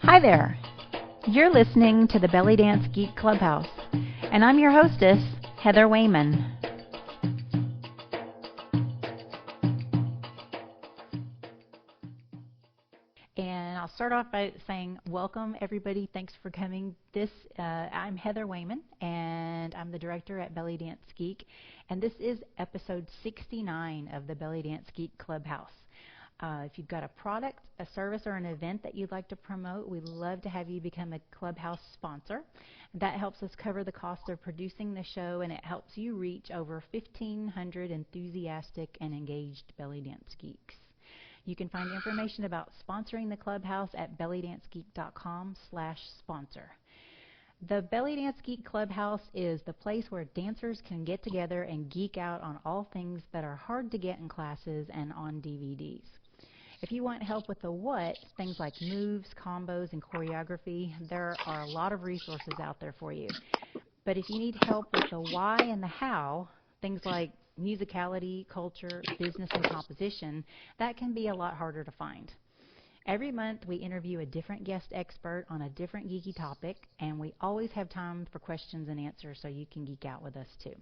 Hi there. You're listening to the Belly Dance Geek Clubhouse, and I'm your hostess, Heather Wayman. And I'll start off by saying welcome, everybody. Thanks for coming. I'm Heather Wayman, and I'm the director at Belly Dance Geek, and this is episode 69 of the Belly Dance Geek Clubhouse. If you've got a product, a service, or an event that you'd like to promote, we'd love to have you become a Clubhouse sponsor. That helps us cover the cost of producing the show, and it helps you reach over 1,500 enthusiastic and engaged belly dance geeks. You can find information about sponsoring the Clubhouse at bellydancegeek.com/sponsor. The Belly Dance Geek Clubhouse is the place where dancers can get together and geek out on all things that are hard to get in classes and on DVDs. If you want help with the what, things like moves, combos, and choreography, there are a lot of resources out there for you. But if you need help with the why and the how, things like musicality, culture, business, and composition, that can be a lot harder to find. Every month we interview a different guest expert on a different geeky topic, and we always have time for questions and answers so you can geek out with us too.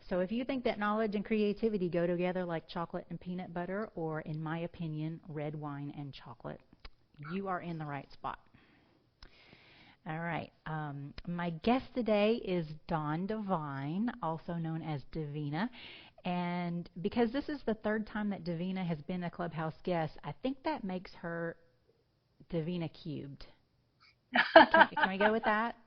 So if you think that knowledge and creativity go together like chocolate and peanut butter, or in my opinion, red wine and chocolate, you are in the right spot. All right. My guest today is Dawn Devine, also known as Davina. And because this is the third time that Davina has been a Clubhouse guest, I think that makes her Davina cubed. Can we go with that?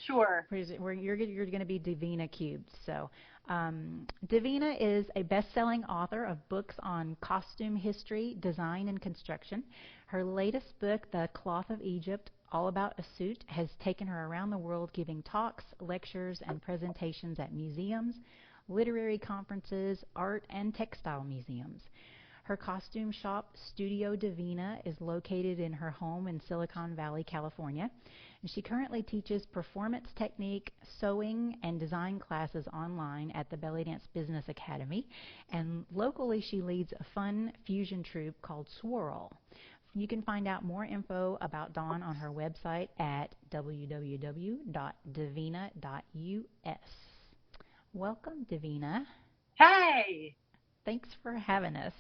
Sure. You're going to be Davina cubed. So Davina is a best-selling author of books on costume history, design, and construction. Her latest book, The Cloth of Egypt, All About a Suit, has taken her around the world giving talks, lectures, and presentations at museums, literary conferences, art, and textile museums. Her costume shop, Studio Davina, is located in her home in Silicon Valley, California. And she currently teaches performance technique, sewing, and design classes online at the Belly Dance Business Academy. And locally, she leads a fun fusion troupe called Swirl. You can find out more info about Dawn on her website at www.davina.us. Welcome, Davina. Hey! Thanks for having us,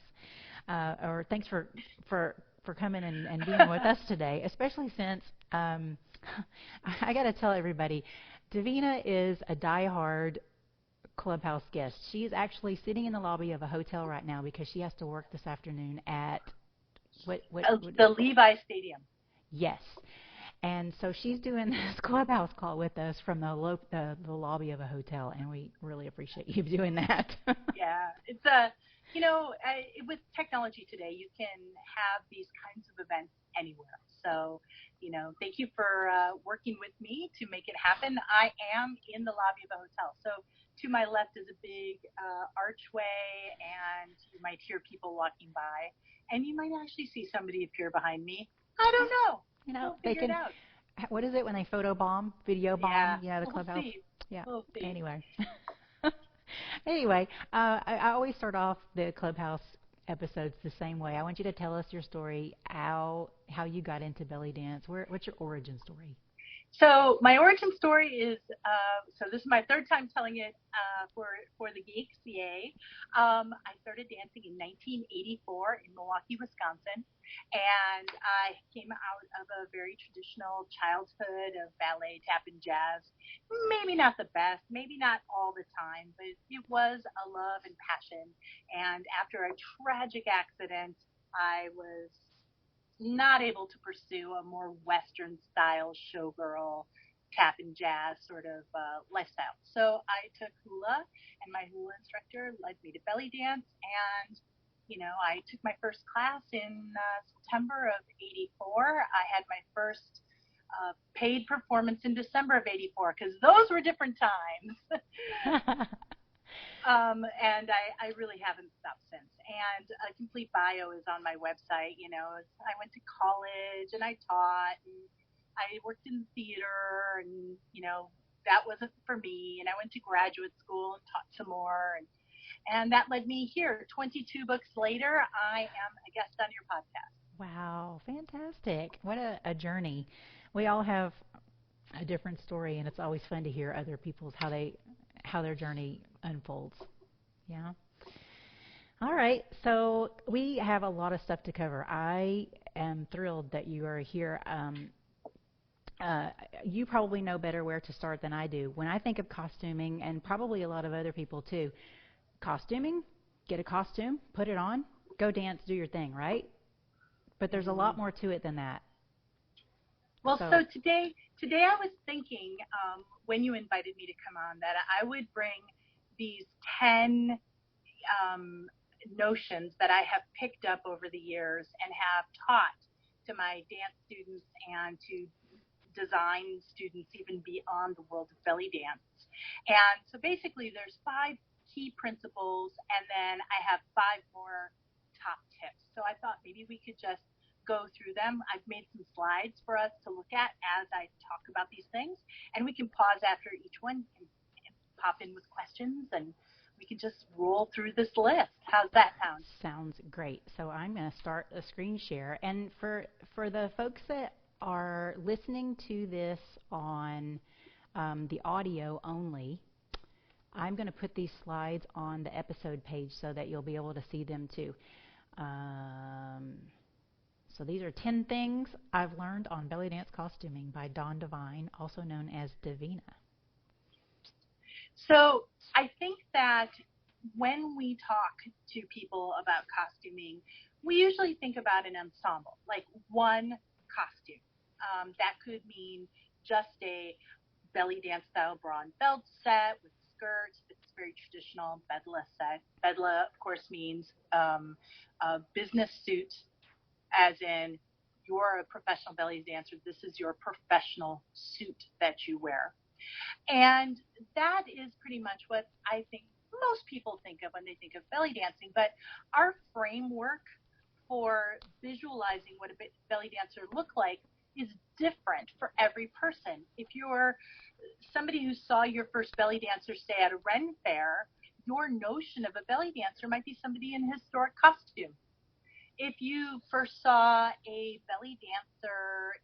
or thanks for coming and being with us today, especially since I got to tell everybody, Davina is a diehard Clubhouse guest. She is actually sitting in the lobby of a hotel right now because she has to work this afternoon at the Levi Stadium. Yes. And so she's doing this Clubhouse call with us from the lobby of a hotel, and we really appreciate you doing that. Yeah, it's with technology today, you can have these kinds of events anywhere. So, thank you for working with me to make it happen. I am in the lobby of a hotel. So to my left is a big archway, and you might hear people walking by, and you might actually see somebody appear behind me. I don't know. We'll figure it out. What is it when they photo bomb, video bomb? Yeah, the Clubhouse. See. Yeah. We'll see. Anyway, I always start off the Clubhouse episodes the same way. I want you to tell us your story, how you got into belly dance. What's your origin story? So my origin story is, so this is my third time telling it for the Geeks, yay. I started dancing in 1984 in Milwaukee, Wisconsin, and I came out of a very traditional childhood of ballet, tap, and jazz. Maybe not the best, maybe not all the time, but it was a love and passion. And after a tragic accident, I was not able to pursue a more Western style showgirl, tap and jazz sort of lifestyle. So I took hula, and my hula instructor led me to belly dance, and I took my first class in September of '84. I had my first paid performance in December of '84, because those were different times. And I really haven't stopped since. And a complete bio is on my website. I went to college and I taught, and I worked in theater, and that wasn't for me. And I went to graduate school and taught some more, and that led me here. 22 books later, I am a guest on your podcast. Wow, fantastic. What a journey. We all have a different story, and it's always fun to hear other people's how their journey unfolds. Yeah. All right. So we have a lot of stuff to cover. I am thrilled that you are here. Uh, you probably know better where to start than I do. When I think of costuming, and probably a lot of other people too, costuming, get a costume, put it on, go dance, do your thing, right? But there's a lot more to it than that. Well, so today I was thinking when you invited me to come on that I would bring these 10 notions that I have picked up over the years and have taught to my dance students and to design students even beyond the world of belly dance. And so basically there's 5 key principles and then I have 5 more top tips. So I thought maybe we could just go through them. I've made some slides for us to look at as I talk about these things, and we can pause after each one and pop in with questions, and we can just roll through this list. How's that sound? Sounds great. So I'm going to start a screen share, and for the folks that are listening to this on the audio only, I'm going to put these slides on the episode page so that you'll be able to see them too. So these are 10 things I've learned on belly dance costuming by Dawn Devine, also known as Davina. So I think that when we talk to people about costuming, we usually think about an ensemble, like one costume. That could mean just a belly dance style bra and belt set with skirts. It's very traditional bedla set. Bedla, of course, means a business suit, as in you're a professional belly dancer. This is your professional suit that you wear. And that is pretty much what I think most people think of when they think of belly dancing. But our framework for visualizing what a belly dancer look like is different for every person. If you're somebody who saw your first belly dancer, say, at a Ren fair, your notion of a belly dancer might be somebody in historic costume. If you first saw a belly dancer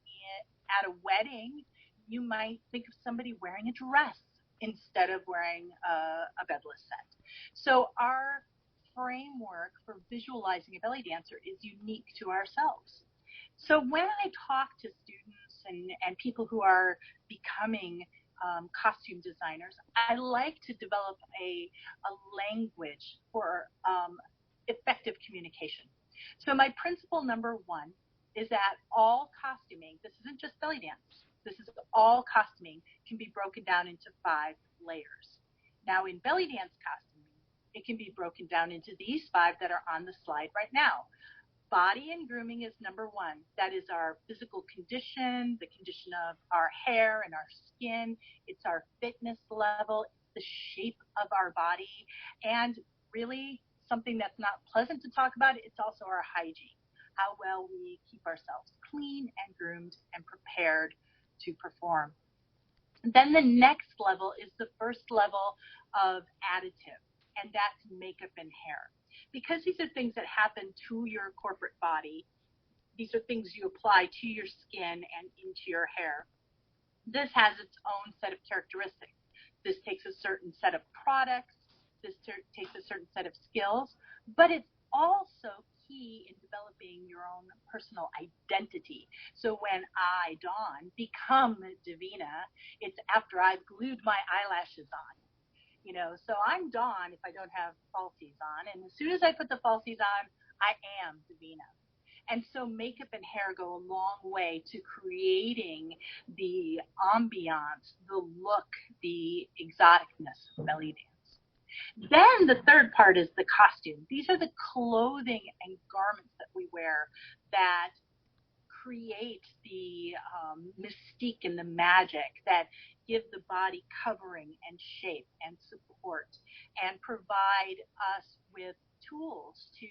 at a wedding, you might think of somebody wearing a dress instead of wearing a bedless set. So our framework for visualizing a belly dancer is unique to ourselves. So when I talk to students and people who are becoming costume designers, I like to develop a language for effective communication. So my principle number 1 is that all costuming, this isn't just belly dance, this is all costuming, can be broken down into 5 layers. Now in belly dance costuming, it can be broken down into these 5 that are on the slide right now. Body and grooming is number 1. That is our physical condition, the condition of our hair and our skin. It's our fitness level, it's the shape of our body, and really something that's not pleasant to talk about, it's also our hygiene, how well we keep ourselves clean and groomed and prepared to perform. Then the next level is the first level of additive, and that's makeup and hair. Because these are things that happen to your corporate body, these are things you apply to your skin and into your hair. This has its own set of characteristics. This takes a certain set of products, this takes a certain set of skills, but it's also key in developing your own personal identity. So when I, Dawn, become Davina, it's after I've glued my eyelashes on. So I'm Dawn if I don't have falsies on, and as soon as I put the falsies on, I am Davina. And so makeup and hair go a long way to creating the ambiance, the look, the exoticness of belly dance. Then the third part is the costume. These are the clothing and garments that we wear that create the mystique and the magic, that give the body covering and shape and support and provide us with tools to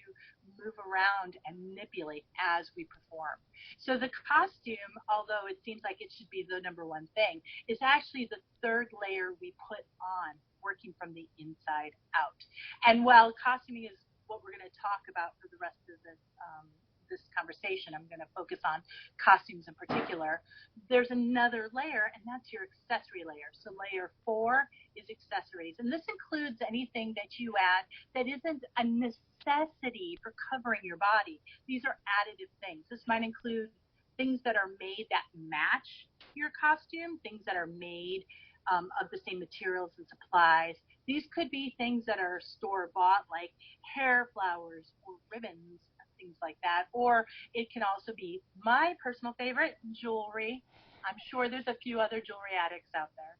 move around and manipulate as we perform. So the costume, although it seems like it should be the number 1 thing, is actually the third layer we put on, working from the inside out. And while costuming is what we're going to talk about for the rest of this conversation, I'm going to focus on costumes in particular. There's another layer, and that's your accessory layer. So layer 4 is accessories, and this includes anything that you add that isn't a necessity for covering your body. These are additive things. This might include things that are made that match your costume, things that are made of the same materials and supplies. These could be things that are store-bought, like hair flowers or ribbons, things like that. Or it can also be my personal favorite, jewelry. I'm sure there's a few other jewelry addicts out there.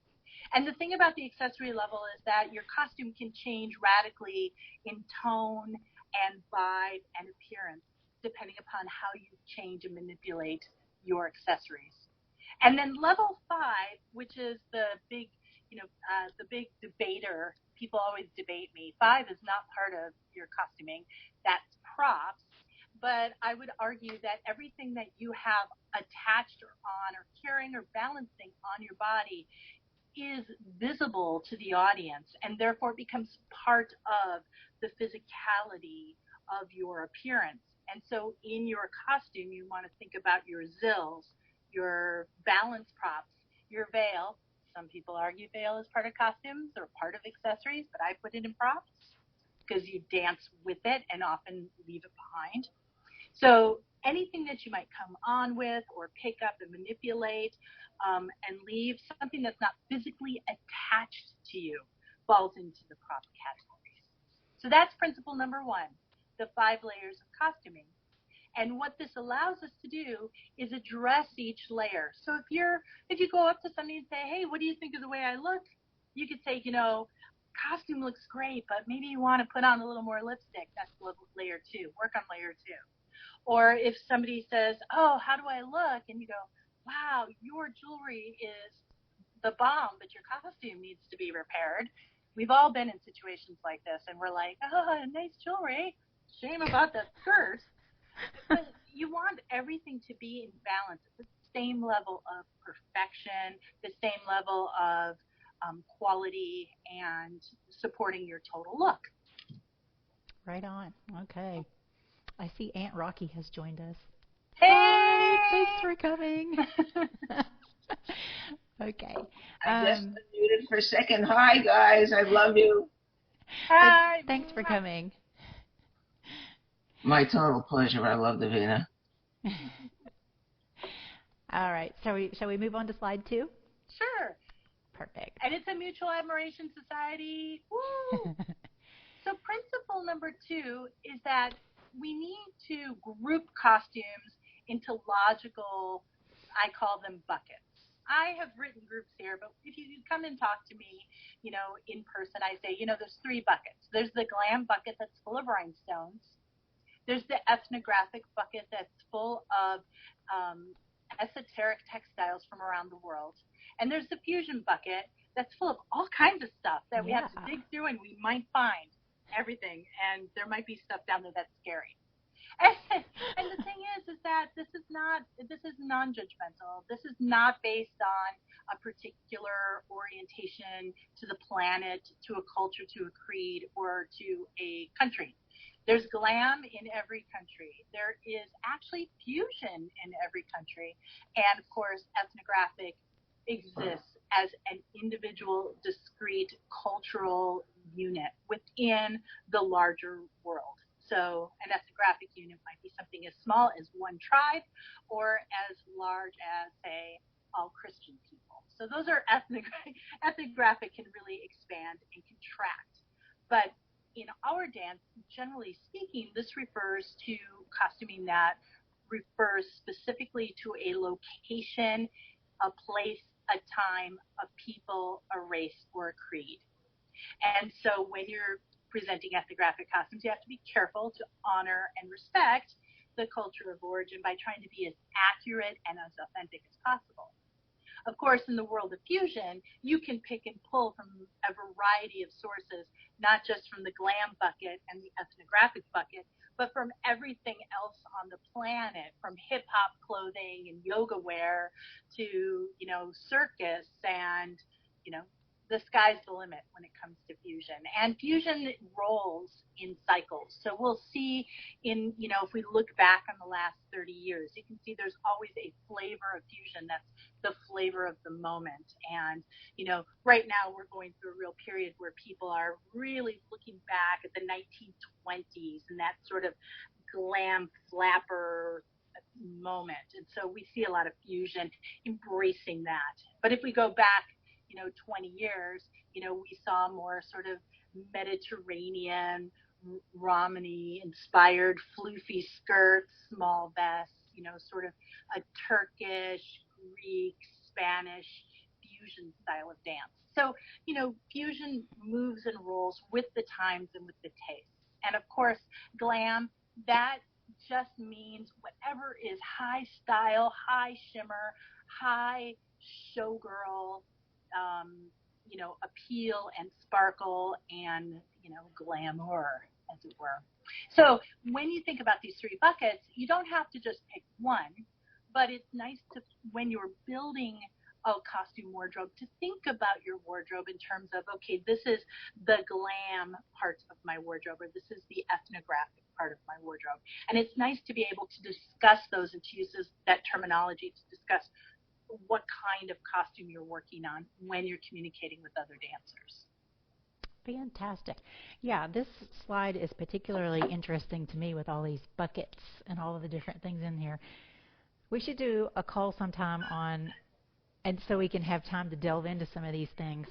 And the thing about the accessory level is that your costume can change radically in tone and vibe and appearance, depending upon how you change and manipulate your accessories. And then level 5, which is the big, the big debater. People always debate me. 5 is not part of your costuming. That's props. But I would argue that everything that you have attached or on or carrying or balancing on your body is visible to the audience, and therefore becomes part of the physicality of your appearance. And so in your costume, you want to think about your zills, your balance props, your veil. Some people argue veil is part of costumes or part of accessories, but I put it in props because you dance with it and often leave it behind. So anything that you might come on with or pick up and manipulate and leave, something that's not physically attached to you, falls into the prop categories. So that's principle number 1, the 5 layers of costuming. And what this allows us to do is address each layer. So if you go up to somebody and say, hey, what do you think of the way I look? You could say, costume looks great, but maybe you want to put on a little more lipstick. That's layer 2. Work on layer 2. Or if somebody says, oh, how do I look? And you go, wow, your jewelry is the bomb, but your costume needs to be repaired. We've all been in situations like this, and we're like, oh, nice jewelry. Shame about that skirt. But you want everything to be in balance at the same level of perfection, the same level of quality, and supporting your total look. Right on. Okay. I see Aunt Rocky has joined us. Hey! Thanks for coming. Okay. I just unmuted for a second. Hi, guys. I love you. Hi. Thanks for coming. My total pleasure. I love Davina. All right. Shall we move on to slide 2? Sure. Perfect. And it's a mutual admiration society. Woo! So principle number 2 is that we need to group costumes into logical, I call them buckets. I have written groups here, but if you come and talk to me, in person, I say, there's 3 buckets. There's the glam bucket that's full of rhinestones. There's the ethnographic bucket that's full of esoteric textiles from around the world. And there's the fusion bucket that's full of all kinds of stuff that we have to dig through, and we might find everything. And there might be stuff down there that's scary. And the thing is that this is non-judgmental. This is not based on a particular orientation to the planet, to a culture, to a creed, or to a country. There's glam in every country. There is actually fusion in every country. And, of course, ethnographic exists as an individual, discrete cultural unit within the larger world. So an ethnographic unit might be something as small as one tribe or as large as, say, all Christian people. So those are ethnographic can really expand and contract. But in our dance, generally speaking, this refers to costuming that refers specifically to a location, a place, a time, a people, a race, or a creed. And so when you're presenting ethnographic costumes, you have to be careful to honor and respect the culture of origin by trying to be as accurate and as authentic as possible. Of course, in the world of fusion, you can pick and pull from a variety of sources, not just from the glam bucket and the ethnographic bucket, but from everything else on the planet, from hip-hop clothing and yoga wear to, circus and, the sky's the limit when it comes to fusion. And fusion rolls in cycles. So we'll see if we look back on the last 30 years, you can see there's always a flavor of fusion that's the flavor of the moment. And, right now we're going through a real period where people are really looking back at the 1920s and that sort of glam flapper moment. And so we see a lot of fusion embracing that. But if we go back 20 years, we saw more sort of Mediterranean, Romany-inspired floofy skirts, small vests, sort of a Turkish, Greek, Spanish fusion style of dance. So, fusion moves and rolls with the times and with the taste. And of course, glam, that just means whatever is high style, high shimmer, high showgirl, appeal and sparkle and, glamour, as it were. So when you think about these three buckets, you don't have to just pick one, but it's nice to, when you're building a costume wardrobe, to think about your wardrobe in terms of, okay, this is the glam part of my wardrobe, or this is the ethnographic part of my wardrobe. And it's nice to be able to discuss those and to use that terminology to discuss what kind of costume you're working on when you're communicating with other dancers. Fantastic. Yeah, this slide is particularly interesting to me with all these buckets and all of the different things in here. We should do a call sometime and so we can have time to delve into some of these things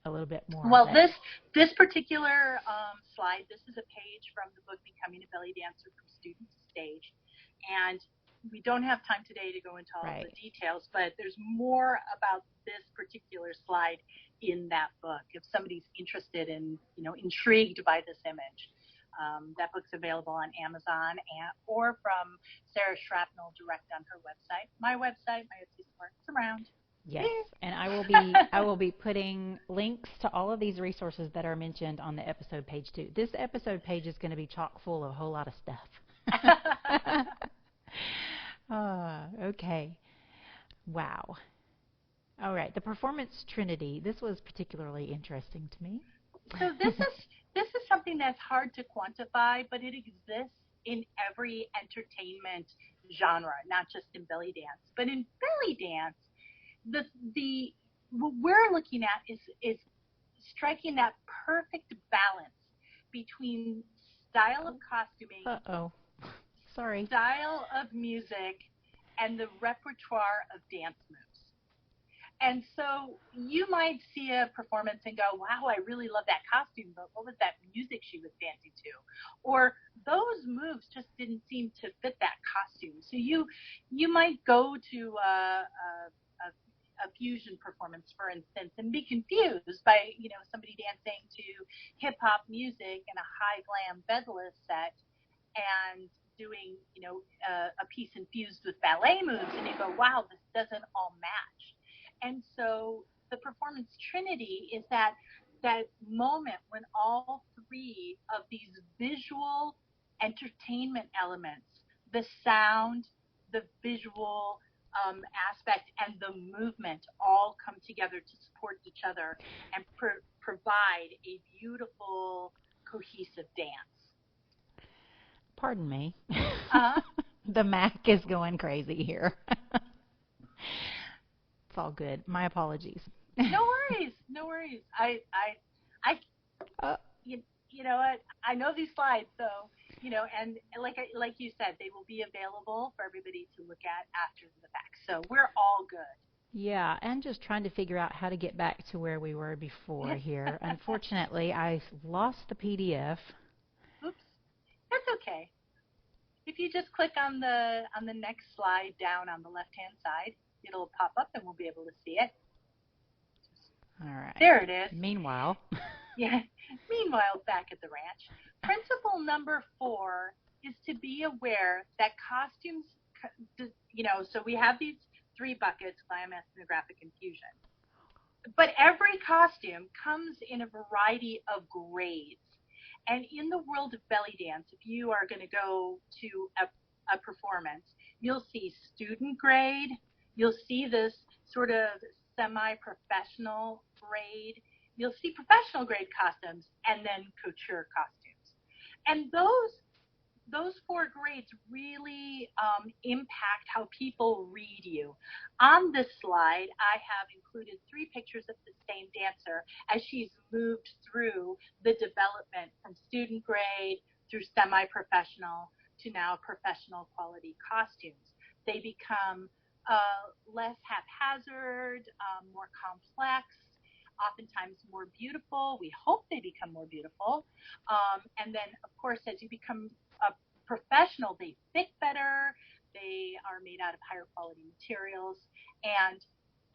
a little bit more. Well, this particular slide, this is a page from the book Becoming a Belly Dancer from Student to Stage. And we don't have time today to go into all the details, but there's more about this particular slide in that book. If somebody's interested in, intrigued by this image, that book's available on Amazon or from Sarah Shrapnel direct on her website. My website, my Etsy store, it's around. Yes, and I will be putting links to all of these resources that are mentioned on the episode page too. This episode page is going to be chock full of a whole lot of stuff. Okay. Wow. All right. The performance Trinity. This was particularly interesting to me. So this is something that's hard to quantify, but it exists in every entertainment genre, not just in belly dance. But in belly dance, what we're looking at is striking that perfect balance between style of costuming, sorry, style of music, and the repertoire of dance moves. And so you might see a performance and go, wow, I really love that costume, but what was that music she was dancing to? Or those moves just didn't seem to fit that costume. So you might go to a fusion performance, for instance, and be confused by, somebody dancing to hip hop music and a high glam bedless set and doing, a piece infused with ballet moves, and you go, wow, this doesn't all match. And so the performance Trinity is that moment when all three of these visual entertainment elements, the sound, the visual aspect, and the movement all come together to support each other and provide a beautiful, cohesive dance. Pardon me. The Mac is going crazy here. It's all good. My apologies. No worries. You know what? I know these slides, so and like you said, they will be available for everybody to look at after the fact. So we're all good. Yeah, and just trying to figure out how to get back to where we were before here. Unfortunately, I lost the PDF. Oops, that's okay. If you just click on the next slide down on the left-hand side, it'll pop up and we'll be able to see it. All right. There it is. Meanwhile, back at the ranch, principle number 4 is to be aware that costumes, so we have these 3 buckets, glam, ethnographic, and fusion. But every costume comes in a variety of grades. And in the world of belly dance, if you are going to go to a performance, you'll see student grade, you'll see this sort of semi-professional grade, you'll see professional grade costumes and then couture costumes. And those 4 grades really impact how people read you. On this slide, I have included 3 pictures of the same dancer as she's moved through the development from student grade through semi-professional to now professional quality costumes. They become less haphazard, more complex, oftentimes more beautiful. We hope they become more beautiful. And then, of course, as you become a professional, they fit better. They are made out of higher quality materials. And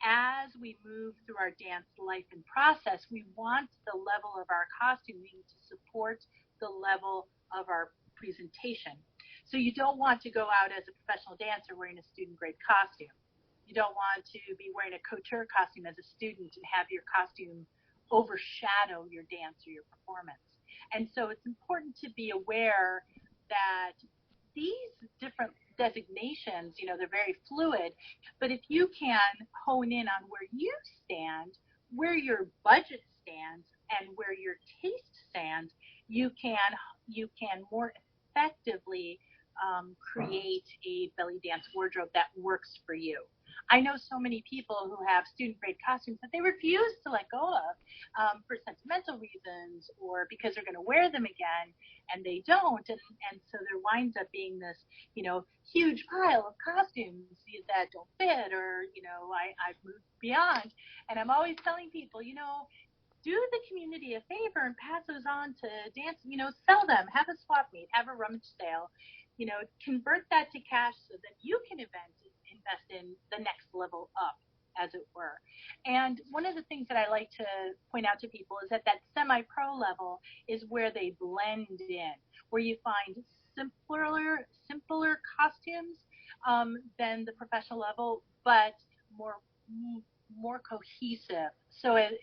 as we move through our dance life and process, we want the level of our costuming to support the level of our presentation. So you don't want to go out as a professional dancer wearing a student grade costume. You don't want to be wearing a couture costume as a student and have your costume overshadow your dance or your performance. And so it's important to be aware that these different designations, they're very fluid, but if you can hone in on where you stand, where your budget stands, and where your taste stands, you can more effectively create a belly dance wardrobe that works for you. I know so many people who have student grade costumes that they refuse to let go of for sentimental reasons or because they're going to wear them again, and they don't. And so there winds up being this, huge pile of costumes that don't fit or, I've moved beyond. And I'm always telling people, do the community a favor and pass those on to dance, sell them, have a swap meet, have a rummage sale, convert that to cash so that you can invest in the next level up, as it were. And one of the things that I like to point out to people is that semi-pro level is where they blend in, where you find simpler costumes than the professional level, but more cohesive. So as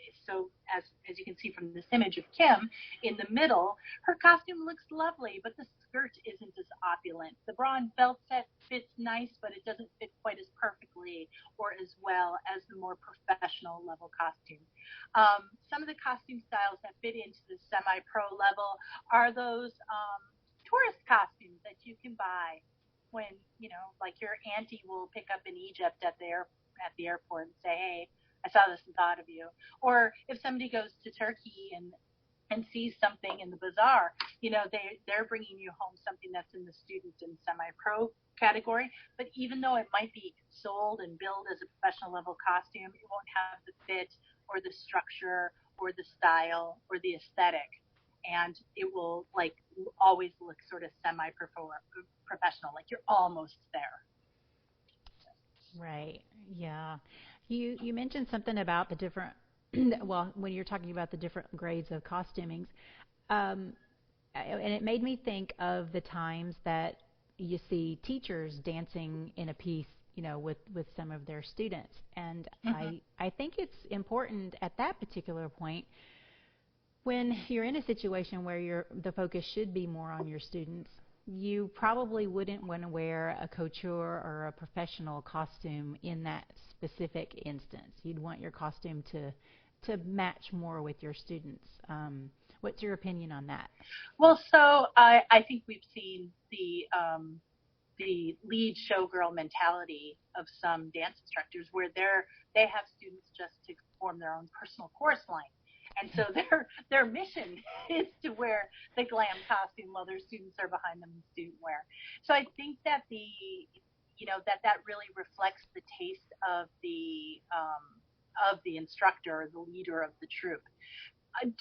you can see from this image of Kim in the middle, her costume looks lovely, but the skirt isn't as opulent. The bra and belt set fits nice, but it doesn't fit quite as perfectly or as well as the more professional level costume. Some of the costume styles that fit into the semi-pro level are those tourist costumes that you can buy when, like your auntie will pick up in Egypt at the airport and say, hey, I saw this and thought of you. Or if somebody goes to Turkey and sees something in the bazaar, they're bringing you home something that's in the student and semi-pro category. But even though it might be sold and billed as a professional level costume, it won't have the fit or the structure or the style or the aesthetic. And it will always look sort of semi-professional, like you're almost there. Right. Yeah. You mentioned something about the different, well, when you're talking about the different grades of costumings, and it made me think of the times that you see teachers dancing in a piece, with some of their students. And I think it's important at that particular point when you're in a situation where the focus should be more on your students. You probably wouldn't want to wear a couture or a professional costume in that specific instance. You'd want your costume to match more with your students. What's your opinion on that? Well, so I think we've seen the lead showgirl mentality of some dance instructors where they have students just to form their own personal chorus line. And so their mission is to wear the glam costume while their students are behind them in student wear. So I think that that really reflects the taste of the instructor or the leader of the troupe.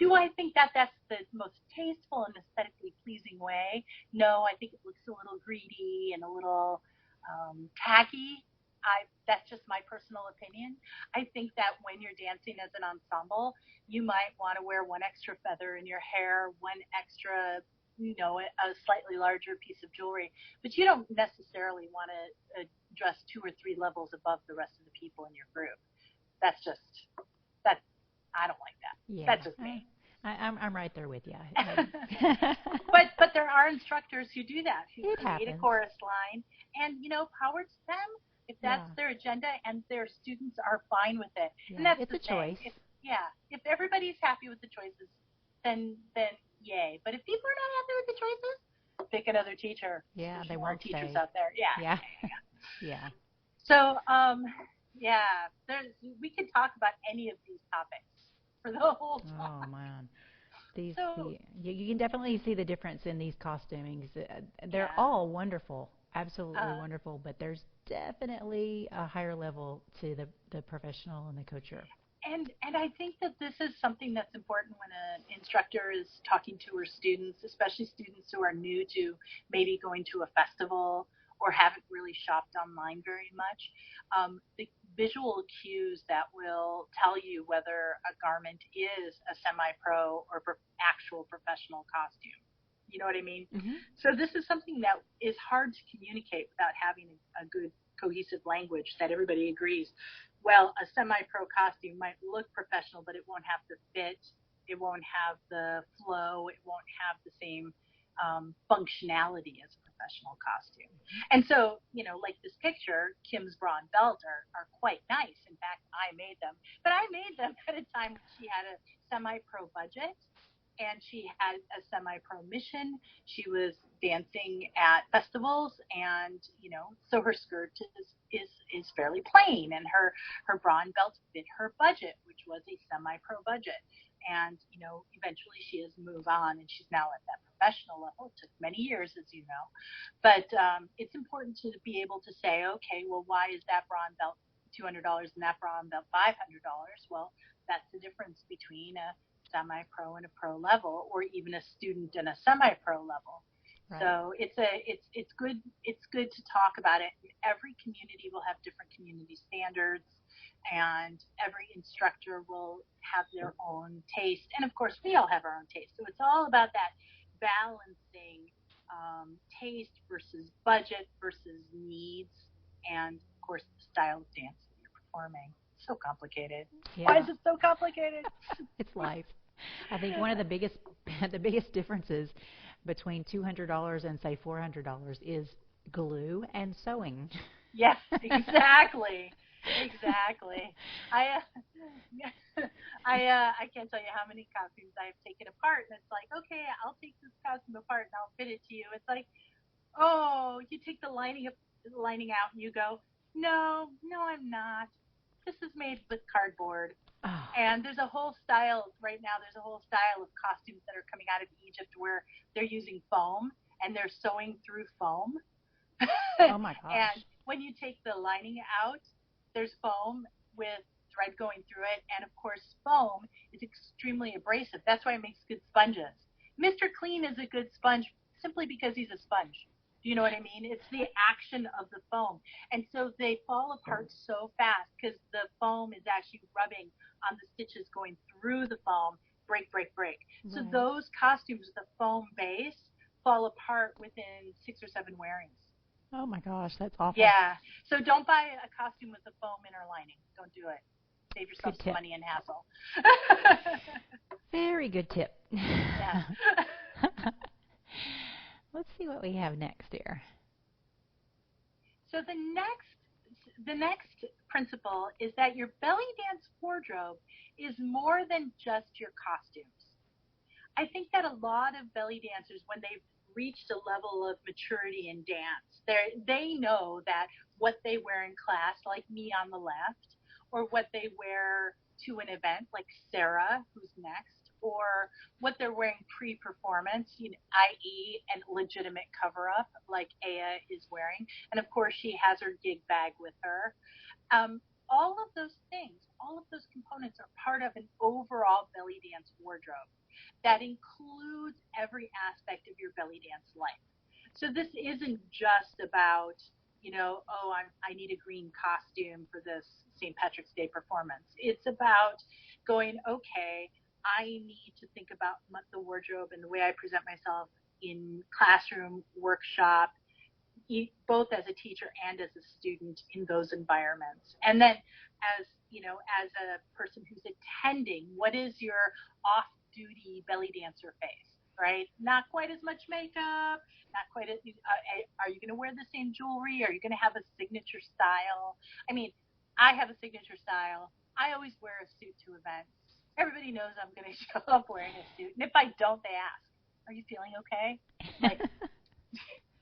Do I think that that's the most tasteful and aesthetically pleasing way? No, I think it looks a little greedy and a little tacky. That's just my personal opinion. I think that when you're dancing as an ensemble, you might want to wear one extra feather in your hair, one extra, a slightly larger piece of jewelry, but you don't necessarily want to dress 2 or 3 levels above the rest of the people in your group. I don't like that. Yeah. That's just me. I'm right there with you. But there are instructors who do that, who create a chorus line, and power to them if that's their agenda and their students are fine with it. Yeah, And that's it's the a choice. Yeah. If everybody's happy with the choices, then yay. But if people are not happy with the choices, pick another teacher. Yeah, There's they moral won't teachers stay. out there. Yeah. Yeah. Yeah. So, yeah, we could talk about any of these topics for the whole Oh talk. man. So, You can definitely see the difference in these costumings. They're yeah. all wonderful, absolutely Uh, wonderful, but there's definitely a higher level to the professional and the coacher. and I think that this is something that's important when an instructor is talking to her students, especially students who are new to maybe going to a festival or haven't really shopped online very much. The visual cues that will tell you whether a garment is a semi-pro or actual professional costume. You know what I mean? Hmm. So this is something that is hard to communicate without having a good cohesive language that everybody agrees. Well, a semi-pro costume might look professional, but it won't have the fit, it won't have the flow, it won't have the same functionality as a professional costume. And so, like this picture, Kim's bra and belt are quite nice. In fact, I made them, but I made them at a time when she had a semi-pro budget and she had a semi-pro mission. She was dancing at festivals, and so her skirt is fairly plain, and her bra and belt fit her budget, which was a semi-pro budget. And eventually she has moved on, and she's now at that professional level. It took many years, as you know, but it's important to be able to say, okay, well, why is that bra and belt $200 and that bra and belt $500? Well, that's the difference between a semi-pro and a pro level, or even a student and a semi-pro level. Right. So it's good to talk about it. Every community will have different community standards, and every instructor will have their own taste. And of course, we all have our own taste. So it's all about that balancing taste versus budget versus needs, and of course, the style of dance that you're performing. So complicated. Why Yeah. is it so complicated? It's life. I think one of the biggest the biggest differences between $200 and say $400 is glue and sewing. Yes, exactly. Exactly. I I can't tell you how many costumes I've taken apart, and it's like, okay, I'll take this costume apart and I'll fit it to you. It's like, oh, you take the lining out, and you go, no, no, I'm not. This is made with cardboard. Oh, And there's a whole style right now. There's a whole style of costumes that are coming out of Egypt where they're using foam and they're sewing through foam. oh my And gosh. when you take the lining out, there's foam with thread going through it. And of course, foam is extremely abrasive. That's why it makes good sponges. Mr. Clean is a good sponge simply because he's a sponge. Do you know what I mean? It's the action of the foam. And so they fall apart so fast because the foam is actually rubbing on the stitches going through the foam, break, break, break. So Right. those costumes with the foam base fall apart within 6 or 7 wearings. Oh my gosh, that's awful. Yeah. So don't buy a costume with a foam inner lining. Don't do it. Save yourself Good some tip. money and hassle. Very good tip. Yeah. Let's see what we have next here. So the next principle is that your belly dance wardrobe is more than just your costumes. I think that a lot of belly dancers, when they've reached a level of maturity in dance, they know that what they wear in class, like me on the left, or what they wear to an event, like Sarah, who's next, or what they're wearing pre-performance, i.e., a legitimate cover-up, like Aya is wearing, and of course she has her gig bag with her. All of those things, all of those components are part of an overall belly dance wardrobe that includes every aspect of your belly dance life. So this isn't just about, I need a green costume for this St. Patrick's Day performance. It's about going, okay, I need to think about the wardrobe and the way I present myself in classroom, workshop, both as a teacher and as a student in those environments. And then as a person who's attending, what is your off-duty belly dancer face, right? Not quite as much makeup, not quite as, are you going to wear the same jewelry? Are you going to have a signature style? I mean, I have a signature style. I always wear a suit to events. everybody knows I'm going to show up wearing a suit. And if I don't, they ask, "Are you feeling okay?" I'm like,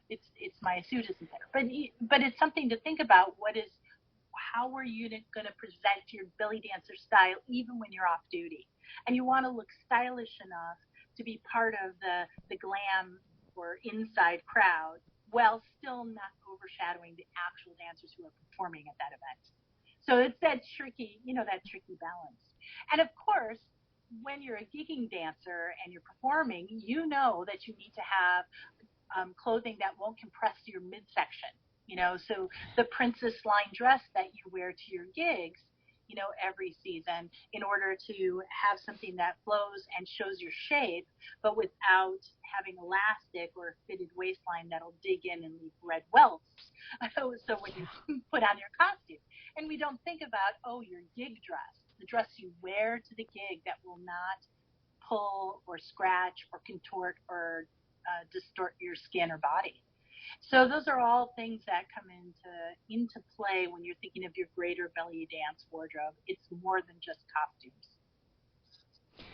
it's my suit isn't there. But it's something to think about. How are you going to present your belly dancer style even when you're off duty? And you want to look stylish enough to be part of the glam or inside crowd while still not overshadowing the actual dancers who are performing at that event. So it's that tricky balance. And of course, when you're a gigging dancer and you're performing, you know that you need to have clothing that won't compress your midsection. So the princess line dress that you wear to your gigs, every season in order to have something that flows and shows your shape, but without having elastic or a fitted waistline that'll dig in and leave red welts. So when you put on your costume, and we don't think about, your gig dress, the dress you wear to the gig that will not pull or scratch or contort or distort your skin or body. So those are all things that come into play when you're thinking of your greater belly dance wardrobe. It's more than just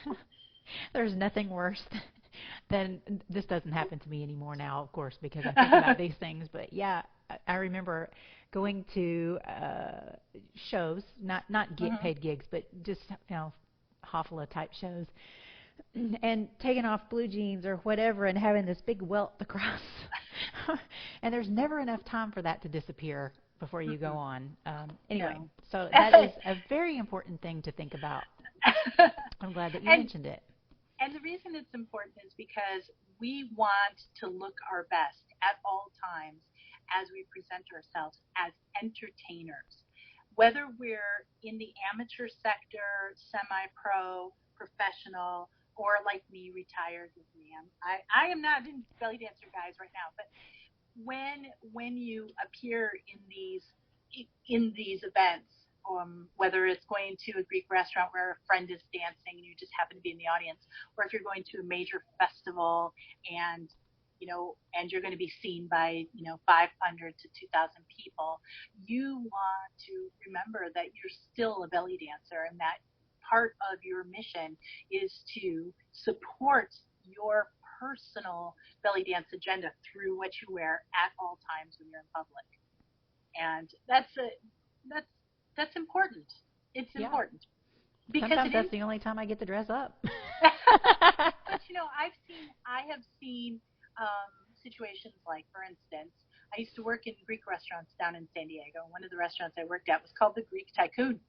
costumes. There's nothing worse than, this doesn't happen to me anymore now, of course, because I think about these things. But yeah, I remember going to shows, not get paid gigs, but just Hoffala type shows, and taking off blue jeans or whatever and having this big welt across. And there's never enough time for that to disappear before you go on. Anyway, so that is a very important thing to think about. I'm glad that you mentioned it. And the reason it's important is because we want to look our best at all times as we present ourselves as entertainers. Whether we're in the amateur sector, semi-pro, professional, or like me, retired with me. I am not in belly dancer guys right now, but when you appear in these events, whether it's going to a Greek restaurant where a friend is dancing and you just happen to be in the audience, or if you're going to a major festival and you're going to be seen by 500 to 2,000 people, you want to remember that you're still a belly dancer, and that part of your mission is to support your personal belly dance agenda through what you wear at all times when you're in public. And that's important. It's important. Because sometimes that's the only time I get to dress up. But I have seen situations like, for instance, I used to work in Greek restaurants down in San Diego. One of the restaurants I worked at was called the Greek Tycoon.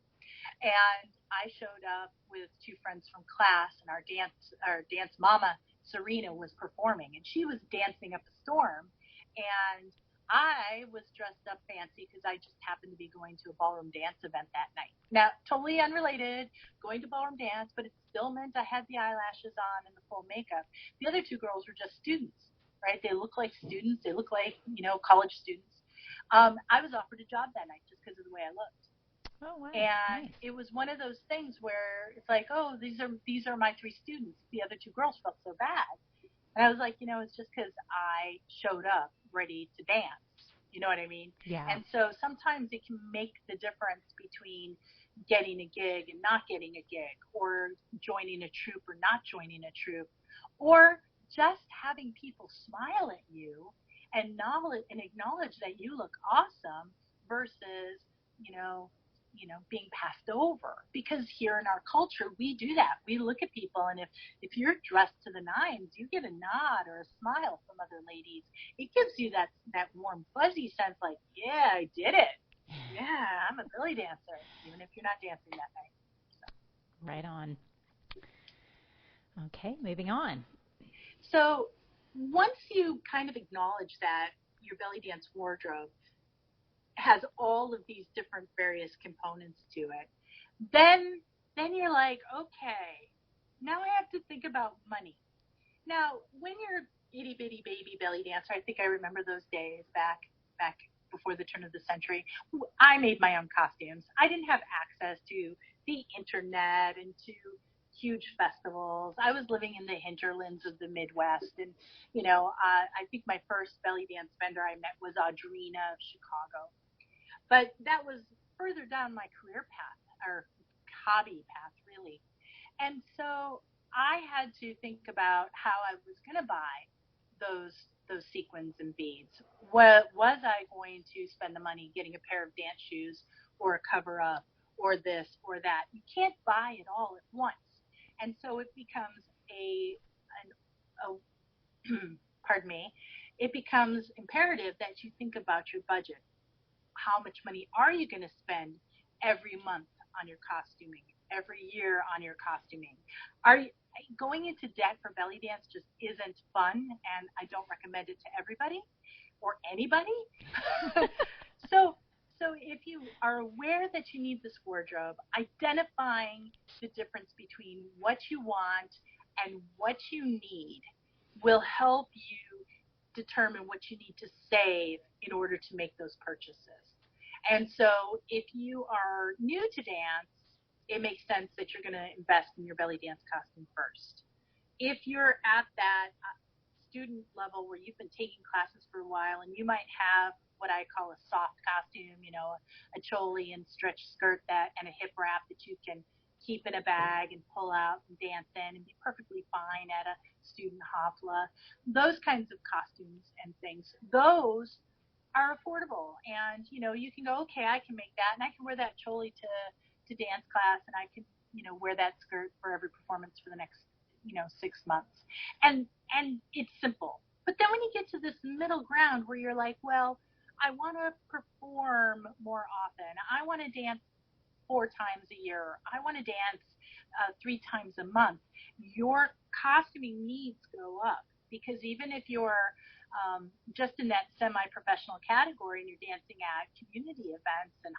And I showed up with two friends from class, and our dance mama, Serena, was performing, and she was dancing up a storm. And I was dressed up fancy because I just happened to be going to a ballroom dance event that night. Now, totally unrelated, going to ballroom dance, but it still meant I had the eyelashes on and the full makeup. The other two girls were just students, right? They look like students. They look like, college students. I was offered a job that night just because of the way I looked. Oh, wow. And nice. It was one of those things where it's like, these are my three students. The other two girls felt so bad. And I was like, it's just because I showed up ready to dance. You know what I mean? Yeah. And so sometimes it can make the difference between getting a gig and not getting a gig, or joining a troupe or not joining a troupe, or just having people smile at you and acknowledge that you look awesome versus, being passed over. Because here in our culture, we do that. We look at people, and if you're dressed to the nines, you get a nod or a smile from other ladies. It gives you that warm, fuzzy sense like, yeah, I did it. Yeah, I'm a belly dancer, even if you're not dancing that night. So. Right on. Okay, moving on. So once you kind of acknowledge that your belly dance wardrobe has all of these different various components to it, then you're like, okay, now I have to think about money. Now, when you're itty bitty baby belly dancer, I think I remember those days back before the turn of the century. I made my own costumes. I didn't have access to the internet and to huge festivals. I was living in the hinterlands of the Midwest, and I think my first belly dance vendor I met was Audrina of Chicago. But that was further down my career path, or hobby path, really. And so I had to think about how I was going to buy those sequins and beads. What was I going to spend the money getting a pair of dance shoes or a cover up or this or that? You can't buy it all at once. And so it becomes a pardon me, it becomes imperative that you think about your budget. How much money are you going to spend every month on your costuming, every year on your costuming? Are you, going into debt for belly dance just isn't fun, and I don't recommend it to everybody or anybody. so so if you are aware that you need this wardrobe, identifying the difference between what you want and what you need will help you determine what you need to save in order to make those purchases. And so if you are new to dance, it makes sense that you're going to invest in your belly dance costume first. If you're at that student level where you've been taking classes for a while and you might have what I call a soft costume, a choli and stretch skirt and a hip wrap that you can keep in a bag and pull out and dance in and be perfectly fine at a student hafla. Those kinds of costumes and things, those are affordable. And, you can go, okay, I can make that, and I can wear that choli to dance class, and I can, wear that skirt for every performance for the next, 6 months. And it's simple. But then when you get to this middle ground where you're like, well, I want to perform more often. I want to dance 4 times a year. I want to dance 3 times a month. Your costuming needs go up, because even if you're just in that semi-professional category and you're dancing at community events and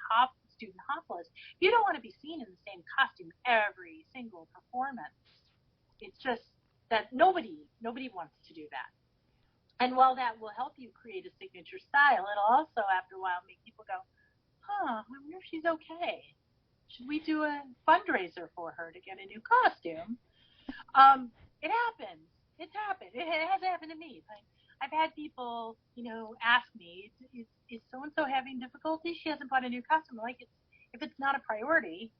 student haflas, you don't want to be seen in the same costume every single performance. It's just that nobody wants to do that. And while that will help you create a signature style, it'll also, after a while, make people go, I wonder if she's okay. Should we do a fundraiser for her to get a new costume? It happens. It's happened. It has happened to me. I've had people, ask me, is so-and-so having difficulty? She hasn't bought a new costume. Like, if it's not a priority,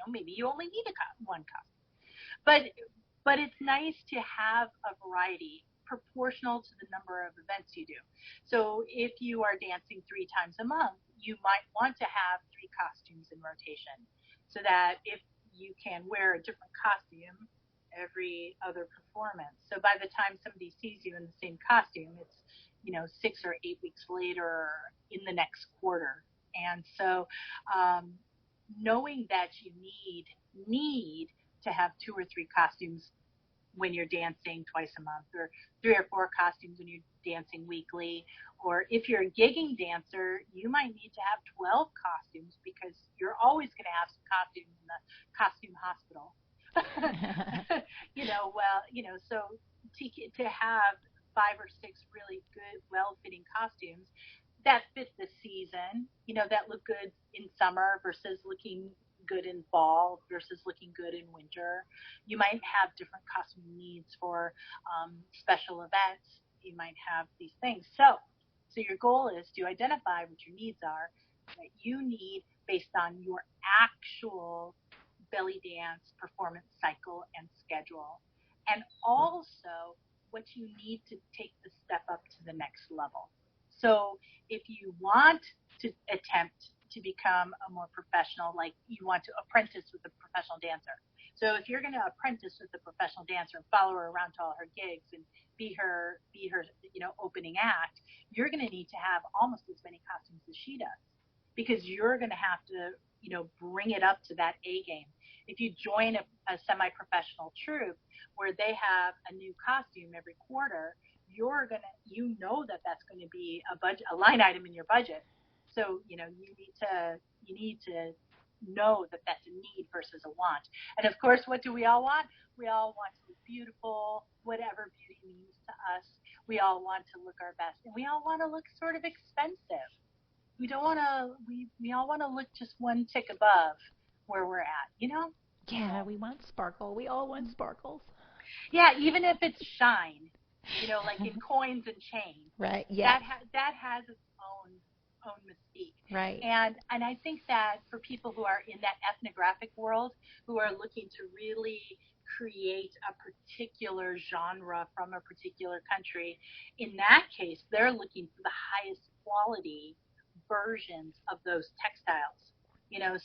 maybe you only need one costume. But it's nice to have a variety proportional to the number of events you do. So if you are dancing 3 times a month, you might want to have 3 costumes in rotation, so that if you can wear a different costume every other performance. So by the time somebody sees you in the same costume, it's 6 or 8 weeks later in the next quarter. And so knowing that you need to have 2 or 3 costumes when you're dancing twice a month, or 3 or 4 costumes when you're dancing weekly, or if you're a gigging dancer, you might need to have 12 costumes, because you're always going to have some costumes in the costume hospital. So to have 5 or 6 really good, well-fitting costumes that fit the season, that look good in summer versus looking good in fall versus looking good in winter. You might have different costume needs for special events. You might have these things. So your goal is to identify what your needs are that you need based on your actual belly dance performance cycle and schedule, and also what you need to take the step up to the next level. So if you want to attempt to become a more professional, like you want to apprentice with a professional dancer. So if you're going to apprentice with a professional dancer and follow her around to all her gigs and be her opening act, you're going to need to have almost as many costumes as she does, because you're going to have to bring it up to that A game. If you join a semi-professional troupe where they have a new costume every quarter, you know that's going to be a line item in your budget. So you need to know that that's a need versus a want. And of course, what do we all want? We all want to look beautiful, whatever beauty means to us. We all want to look our best, and we all want to look sort of expensive. We don't want to. We all want to look just one tick above where we're at. Yeah, we want sparkle. We all want sparkles. Yeah, even if it's shine, like in coins and chains. Right. Yeah. That has its own mystique. Right. And I think that for people who are in that ethnographic world, who are looking to really create a particular genre from a particular country, in that case, they're looking for the highest quality versions of those textiles.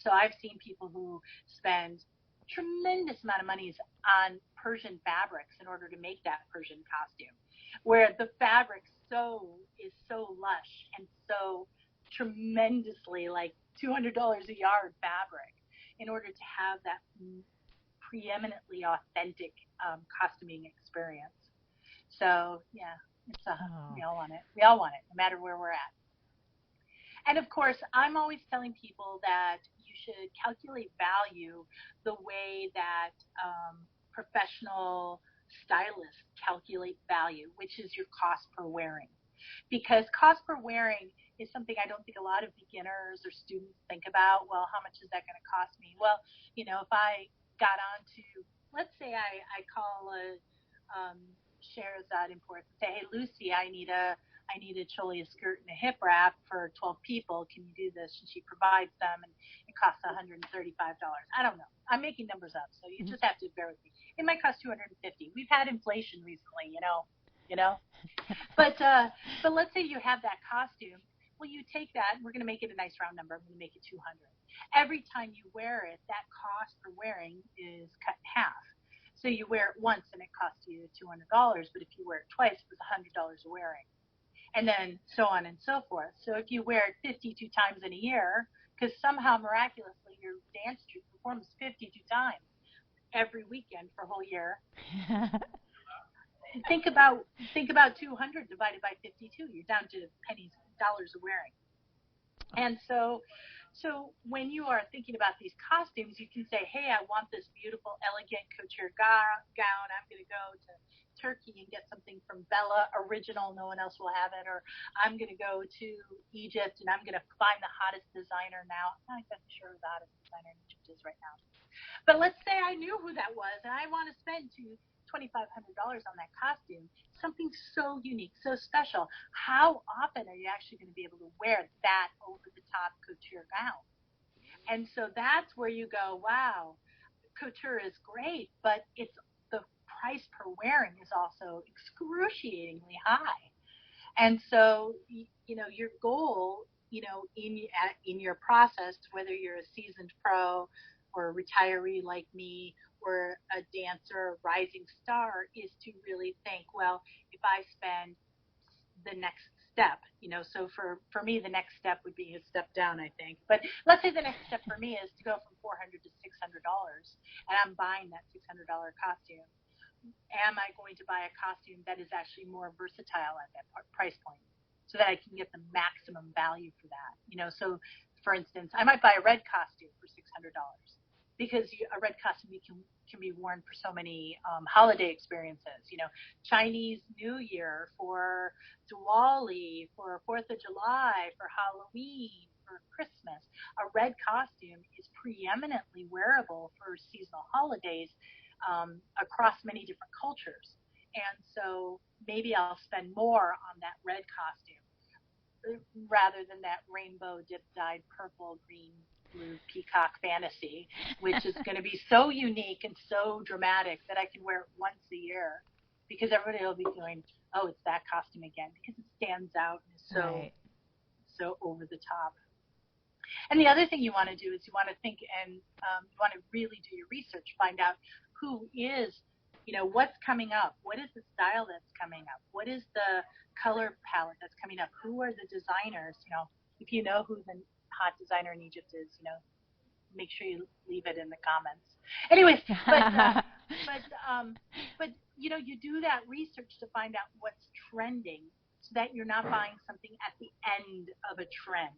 So I've seen people who spend tremendous amount of money on Persian fabrics in order to make that Persian costume, where the fabric is so lush and so tremendously like $200 a yard fabric in order to have that preeminently authentic costuming experience. So yeah, we all want it. We all want it, no matter where we're at. And of course, I'm always telling people that you should calculate value the way that professional stylists calculate value, which is your cost per wearing. Because cost per wearing is something I don't think a lot of beginners or students think about. Well, how much is that going to cost me? Well, if I got on to, let's say I call a Sherazade Imports and say, hey, Lucy, I need a choli, a skirt, and a hip wrap for 12 people. Can you do this? And she provides them, and it costs $135. I don't know. I'm making numbers up, so you just have to bear with me. It might cost $250. We've had inflation recently, But let's say you have that costume. Well, you take that, and we're going to make it a nice round number. I'm going to make it $200. Every time you wear it, that cost for wearing is cut in half. So you wear it once, and it costs you $200. But if you wear it twice, it was $100 a wearing. And then so on and so forth. So if you wear it 52 times in a year, because somehow miraculously your dance troupe performs 52 times every weekend for a whole year, think about 200 divided by 52. You're down to pennies, dollars a wearing. And so when you are thinking about these costumes, you can say, hey, I want this beautiful, elegant couture gown. I'm going to go to Turkey and get something from Bella original. No one else will have it. Or I'm going to go to Egypt and I'm going to find the hottest designer now. I'm not even sure who the hottest designer in Egypt is right now. But let's say I knew who that was and I want to spend $2,500 on that costume, something so unique, so special. How often are you actually going to be able to wear that over-the-top couture gown? And so that's where you go, wow, couture is great, but the price per wearing is also excruciatingly high. And so, your goal, in your process, whether you're a seasoned pro or a retiree like me or a dancer, rising star, is to really think, well, if I spend the next step, so for me, the next step would be a step down, I think. But let's say the next step for me is to go from $400 to $600, and I'm buying that $600 costume. Am I going to buy a costume that is actually more versatile at that price point so that I can get the maximum value for that? So for instance, I might buy a red costume for $600 because a red costume can be worn for so many holiday experiences, Chinese New Year, for Diwali, for 4th of July, for Halloween, for Christmas. A red costume is preeminently wearable for seasonal holidays across many different cultures. And so maybe I'll spend more on that red costume rather than that rainbow dip-dyed purple, green, blue peacock fantasy, which is going to be so unique and so dramatic that I can wear it once a year because everybody will be going, oh, it's that costume again, because it stands out and is so over the top. And the other thing you want to do is you want to think and you want to really do your research, find out who is, what's coming up, what is the style that's coming up, what is the color palette that's coming up, who are the designers, if you know who the hot designer in Egypt is, make sure you leave it in the comments. Anyways, but you do that research to find out what's trending so that you're not buying something at the end of a trend.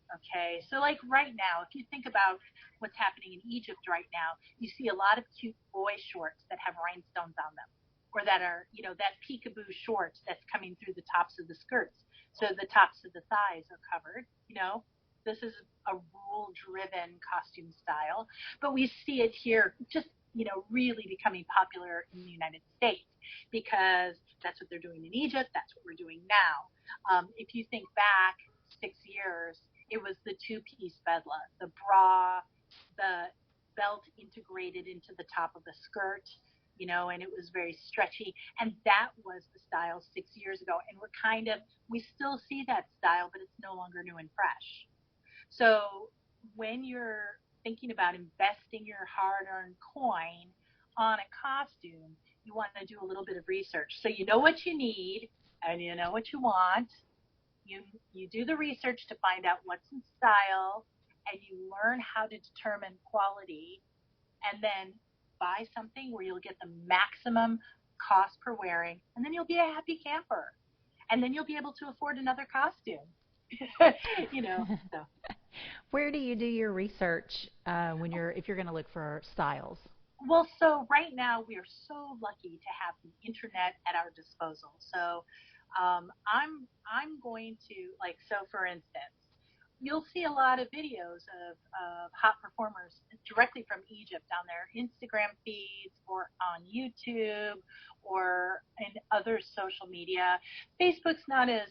Okay, so like right now, if you think about what's happening in Egypt right now, you see a lot of cute boy shorts that have rhinestones on them, or that are, that peekaboo shorts that's coming through the tops of the skirts. So the tops of the thighs are covered, This is a rule-driven costume style, but we see it here just, really becoming popular in the United States because that's what they're doing in Egypt. That's what we're doing now. If you think back 6 years, it was the two-piece bedla, the bra, the belt integrated into the top of the skirt, and it was very stretchy. And that was the style 6 years ago. And we still see that style, but it's no longer new and fresh. So when you're thinking about investing your hard-earned coin on a costume, you want to do a little bit of research. So you know what you need and you know what you want. You do the research to find out what's in style, and you learn how to determine quality, and then buy something where you'll get the maximum cost per wearing, and then you'll be a happy camper. And then you'll be able to afford another costume. So. Where do you do your research if you're going to look for styles? Well, so right now we are so lucky to have the internet at our disposal. So I'm going to, for instance, you'll see a lot of videos of hot performers directly from Egypt on their Instagram feeds or on YouTube or in other social media. Facebook's not as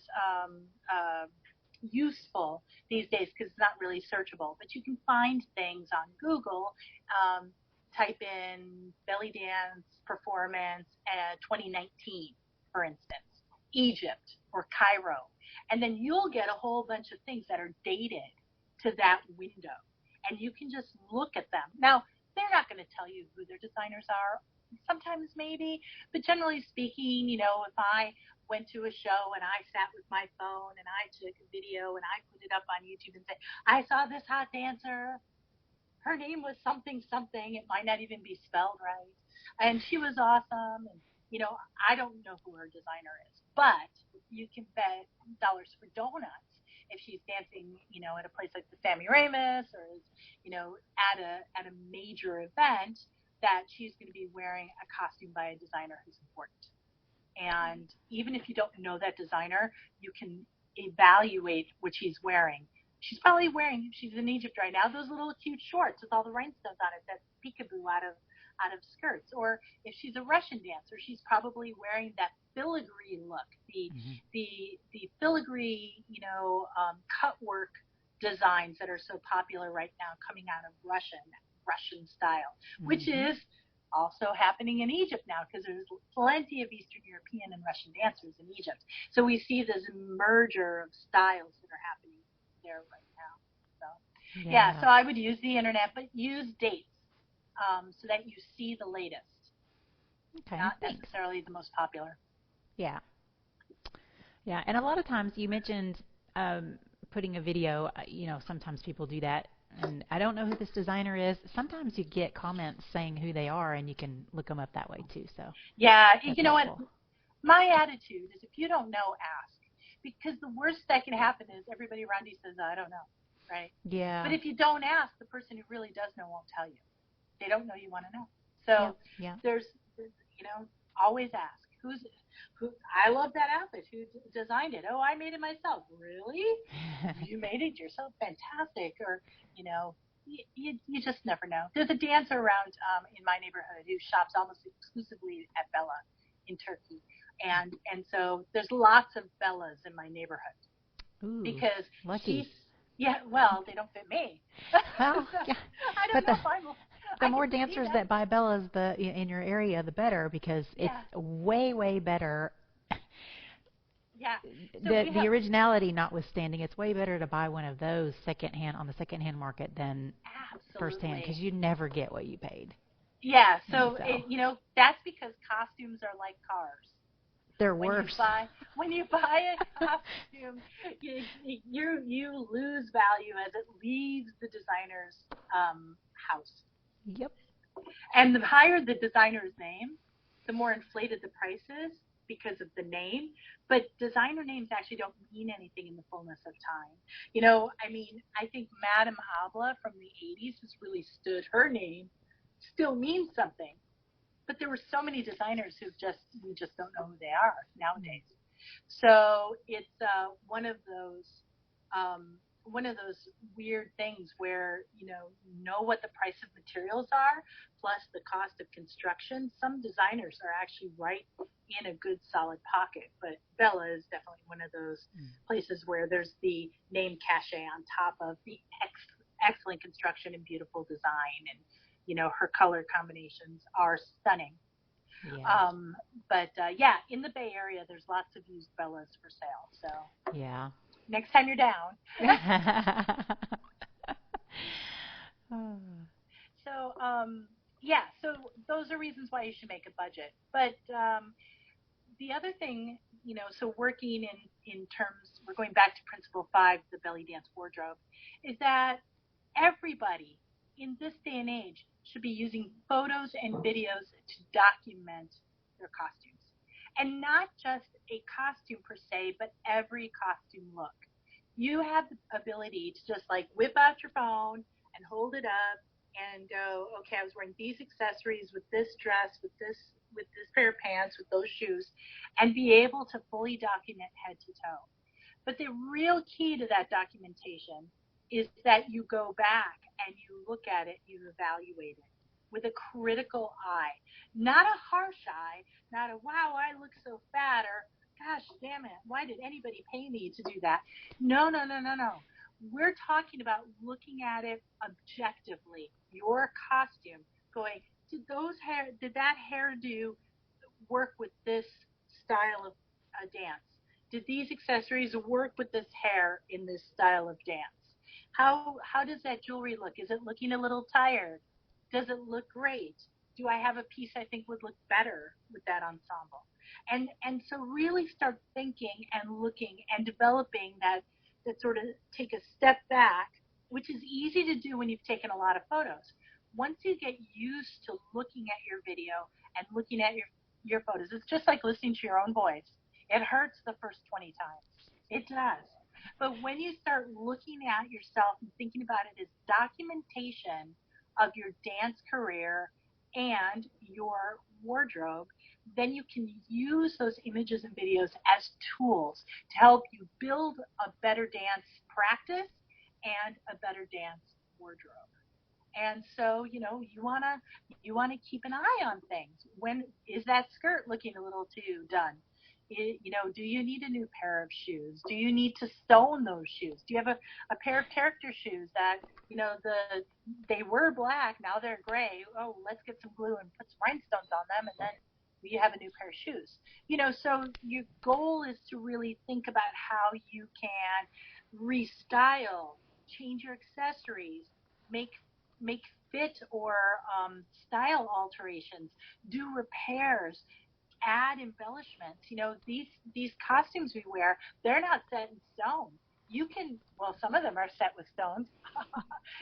useful these days because it's not really searchable, but you can find things on Google. Type in belly dance performance 2019, for instance, Egypt or Cairo, and then you'll get a whole bunch of things that are dated to that window, and you can just look at them. Now, they're not going to tell you who their designers are. Sometimes maybe, but generally speaking, if I went to a show and I sat with my phone and I took a video and I put it up on YouTube and said, I saw this hot dancer. Her name was something something. It might not even be spelled right. And she was awesome. And, I don't know who her designer is. But you can bet dollars for donuts if she's dancing, at a place like the Sammy Ramis or, at a major event, that she's going to be wearing a costume by a designer who's important. And even if you don't know that designer, you can evaluate what she's wearing. She's probably wearing, if she's in Egypt right now, those little cute shorts with all the rhinestones on it that peekaboo out of skirts. Or if she's a Russian dancer, she's probably wearing that filigree look, the filigree, cut work designs that are so popular right now coming out of Russian style, which is also happening in Egypt now because there's plenty of Eastern European and Russian dancers in Egypt. So we see this merger of styles that are happening there right now. So so I would use the internet, but use dates so that you see the latest. Okay, not necessarily the most popular. Yeah, and a lot of times you mentioned putting a video. Sometimes people do that, and I don't know who this designer is. Sometimes you get comments saying who they are, and you can look them up that way too. So you know what? My attitude is if you don't know, ask. Because the worst that can happen is everybody around you says, I don't know, right? Yeah. But if you don't ask, the person who really does know won't tell you. They don't know you want to know. So there's always ask. Who? I love that outfit. Who designed it? Oh, I made it myself. Really? You made it yourself? Fantastic. Or, you just never know. There's a dancer around in my neighborhood who shops almost exclusively at Bella in Turkey. And so there's lots of Bellas in my neighborhood. Ooh, because lucky. Well, they don't fit me. Well, yeah. I don't know if the more dancers that buy Bellas in your area, the better, because it's way, way better. Yeah. So the originality notwithstanding, it's way better to buy one of those on the secondhand market than firsthand, because you never get what you paid. Yeah. So that's because costumes are like cars. They're worse. When you buy a costume, you lose value as it leaves the designer's house. Yep. And the higher the designer's name, the more inflated the price is because of the name. But designer names actually don't mean anything in the fullness of time. I think Madame Habla from the 80s has really stood. Her name still means something. But there were so many designers we just don't know who they are nowadays. So it's one of those one of those weird things where you know what the price of materials are plus the cost of construction. Some designers are actually right in a good solid pocket, but Bella is definitely one of those places where there's the name cachet on top of the excellent construction and beautiful design, and her color combinations are stunning. Yeah. But yeah, in the Bay Area, there's lots of used Bellas for sale. So Yeah. next time you're down. So yeah, so those are reasons why you should make a budget. But the other thing, so working in terms, we're going back to Principle 5, the belly dance wardrobe, is that everybody in this day and age should be using photos and videos to document their costumes. And not just a costume per se, but every costume look. You have the ability to just like whip out your phone and hold it up and go, okay, I was wearing these accessories with this dress, with this pair of pants, with those shoes, and be able to fully document head to toe. But the real key to that documentation is that you go back and you look at it, you evaluate it with a critical eye, not a harsh eye, not a, wow, I look so fat, or gosh, damn it, why did anybody pay me to do that? No. We're talking about looking at it objectively, your costume, going, did that hairdo work with this style of dance? Did these accessories work with this hair in this style of dance? How does that jewelry look? Is it looking a little tired? Does it look great? Do I have a piece I think would look better with that ensemble? And so really start thinking and looking and developing that sort of take a step back, which is easy to do when you've taken a lot of photos. Once you get used to looking at your video and looking at your photos, it's just like listening to your own voice. It hurts the first 20 times. It does. But when you start looking at yourself and thinking about it as documentation of your dance career and your wardrobe, then you can use those images and videos as tools to help you build a better dance practice and a better dance wardrobe. And so, you wanna keep an eye on things. When is that skirt looking a little too done? Do you need a new pair of shoes? Do you need to stone those shoes? Do you have a pair of character shoes that, they were black, now they're gray. Oh, let's get some glue and put some rhinestones on them, and then you have a new pair of shoes. So your goal is to really think about how you can restyle, change your accessories, make fit or style alterations, do repairs, add embellishments. These costumes we wear, they're not set in stone. You can, well, some of them are set with stones.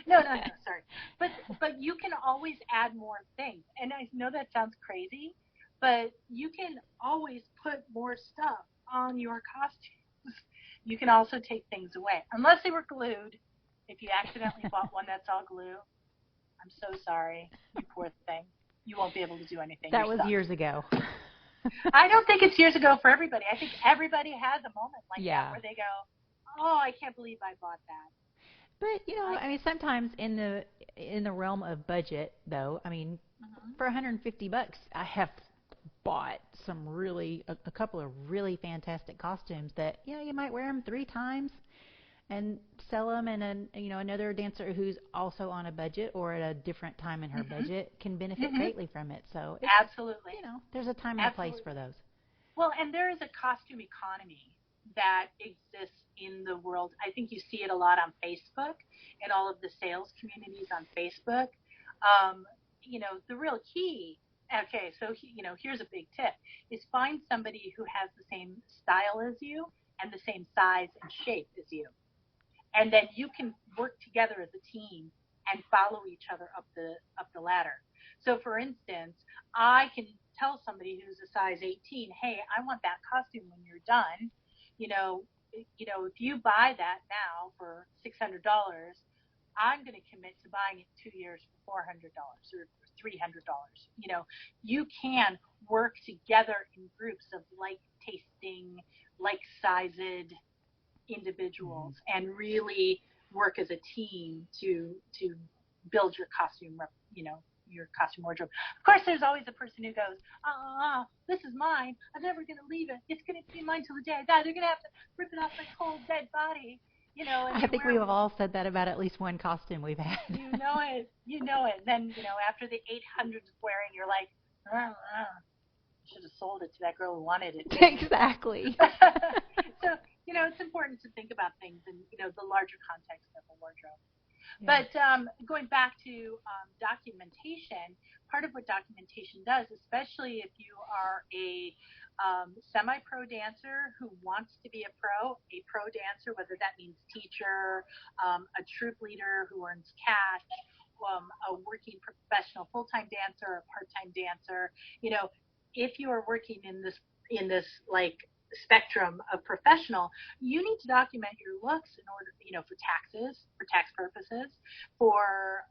No, sorry. But you can always add more things. And I know that sounds crazy, but you can always put more stuff on your costumes. You can also take things away, unless they were glued. If you accidentally bought one that's all glue, I'm so sorry, you poor thing. You won't be able to do anything. That was years ago. I don't think it's years ago for everybody. I think everybody has a moment like that where they go, oh, I can't believe I bought that. But, sometimes in the realm of budget, though, for $150, I have bought a couple of really fantastic costumes that, you might wear them 3 times and sell them, and another dancer who's also on a budget or at a different time in her budget can benefit greatly from it. So absolutely, there's a time and a place for those. Well, and there is a costume economy that exists in the world. I think you see it a lot on Facebook and all of the sales communities on Facebook. The real key. Okay, so here's a big tip: is find somebody who has the same style as you and the same size and shape as you. And then you can work together as a team and follow each other up the ladder. So, for instance, I can tell somebody who's a size 18, hey, I want that costume when you're done. If you buy that now for $600, I'm going to commit to buying it 2 years for $400 or $300. You can work together in groups of like tasting, like sized individuals and really work as a team to build your costume, your costume wardrobe. Of course, there's always a person who goes, this is mine. I'm never going to leave it. It's going to be mine till the day I die. They're going to have to rip it off my cold, dead body. And I think we've all said that about at least one costume we've had. You know it. Then, after the 800th wearing, you're like, should have sold it to that girl who wanted it. Exactly. So, it's important to think about things in, the larger context of a wardrobe. Yeah. But going back to documentation, part of what documentation does, especially if you are a semi-pro dancer who wants to be a pro dancer, whether that means teacher, a troupe leader who earns cash, a working professional full-time dancer, a part-time dancer, if you are working in this like spectrum of professional, you need to document your looks in order, for taxes, for tax purposes, for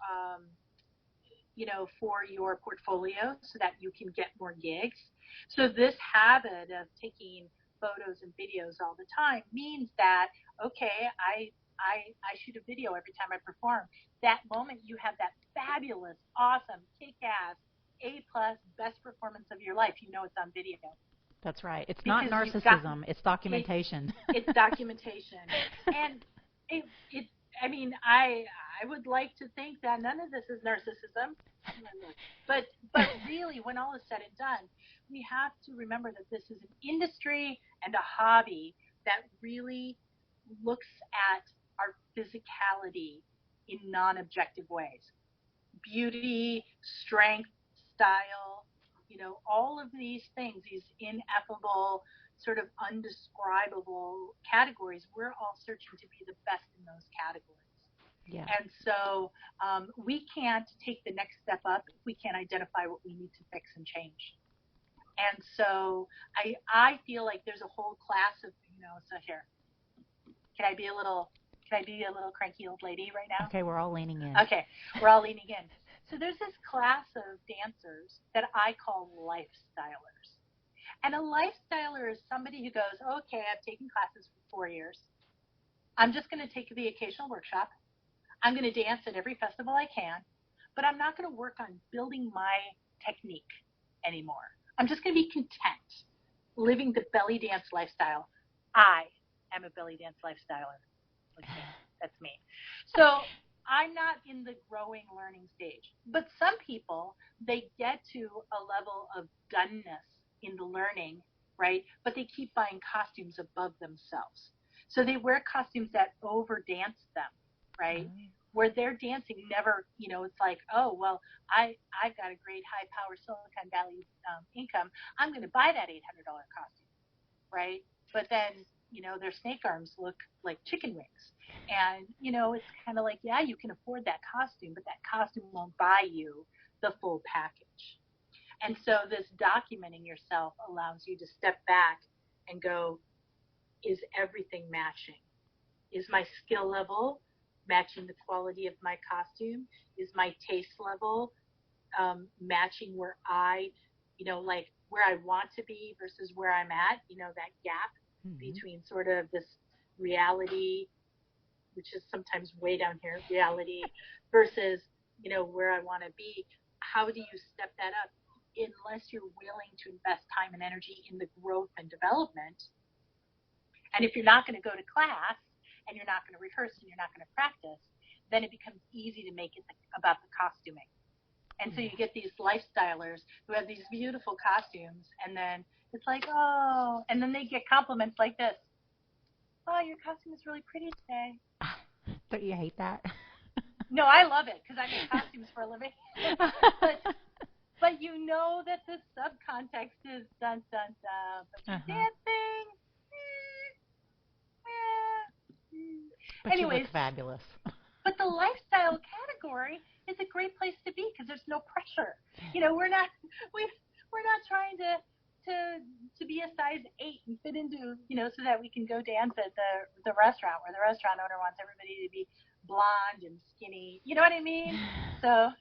your portfolio, so that you can get more gigs. So this habit of taking photos and videos all the time means that, okay, I shoot a video every time I perform. That moment you have that fabulous, awesome, kick-ass, A+, best performance of your life. It's on video. That's right. It's not narcissism. It's documentation. It's documentation. And I would like to think that none of this is narcissism. But really, when all is said and done, we have to remember that this is an industry and a hobby that really looks at our physicality in non-objective ways. Beauty, strength, style, all of these things, these ineffable, sort of undescribable categories, we're all searching to be the best in those categories. Yeah. And so we can't take the next step up if we can't identify what we need to fix and change. And so I feel like there's a whole class of, so here, can I be a little cranky old lady right now? Okay, we're all leaning in. Okay, we're all leaning in. So there's this class of dancers that I call lifestylers. And a lifestyler is somebody who goes, okay, I've taken classes for 4 years. I'm just going to take the occasional workshop. I'm going to dance at every festival I can, but I'm not going to work on building my technique anymore. I'm just going to be content living the belly dance lifestyle. I am a belly dance lifestyler. That's me. So I'm not in the growing, learning stage. But some people, they get to a level of doneness in the learning, right? But they keep buying costumes above themselves. So they wear costumes that over-dance them, right? Where their dancing never, it's like, oh, well, I've got a great high-power Silicon Valley income. I'm going to buy that $800 costume, right? But then, their snake arms look like chicken wings. And, it's kind of like, yeah, you can afford that costume, but that costume won't buy you the full package. And so this documenting yourself allows you to step back and go, is everything matching? Is my skill level matching the quality of my costume? Is my taste level matching where where I want to be versus where I'm at? That gap between sort of this reality, which is sometimes way down here, reality, versus, where I want to be. How do you step that up? Unless you're willing to invest time and energy in the growth and development. And if you're not going to go to class, and you're not going to rehearse, and you're not going to practice, then it becomes easy to make it about the costuming. And so you get these lifestylers who have these beautiful costumes, and then it's like, oh, and then they get compliments like this. Oh, your costume is really pretty today. Don't you hate that? No, I love it because I make costumes for a living. But you know that the subcontext is dun, dun, dun. But you're dancing. But anyways, you look fabulous. But the lifestyle category is a great place to be because there's no pressure. We're not trying to be a size 8 and fit into, so that we can go dance at the restaurant where the restaurant owner wants everybody to be blonde and skinny. You know what I mean? So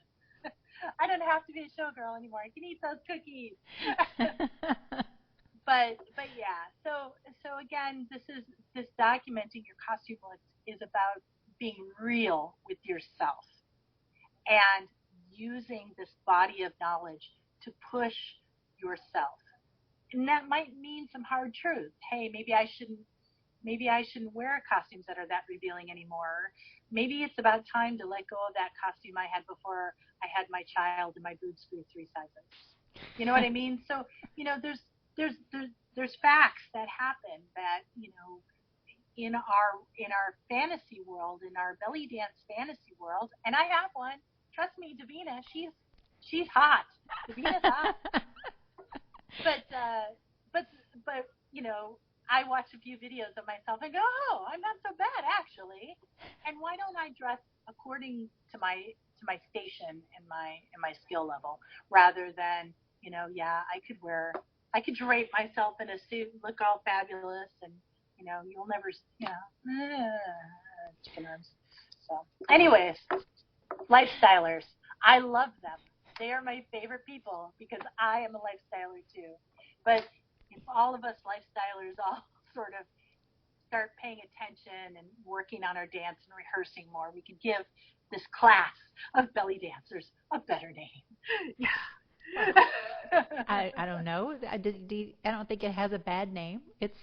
I don't have to be a showgirl anymore. I can eat those cookies. But yeah. So again, this documenting your costume looks is about being real with yourself and using this body of knowledge to push yourself. And that might mean some hard truths. Hey, maybe I shouldn't wear costumes that are that revealing anymore. Maybe it's about time to let go of that costume I had before I had my child and my boobs grew 3 sizes. You know what I mean? So, there's facts that happen that, in our fantasy world, in our belly dance fantasy world, and I have one. Trust me, Davina, she's hot. Davina's hot. But I watch a few videos of myself and go, oh, I'm not so bad actually. And why don't I dress according to my station and my skill level, rather than, I could drape myself in a suit and look all fabulous, and you'll never, chicken arms. So, anyways, lifestylers, I love them. They are my favorite people because I am a lifestyler too. But if all of us lifestylers all sort of start paying attention and working on our dance and rehearsing more, we could give this class of belly dancers a better name. Yeah. I don't know. I don't think it has a bad name. It's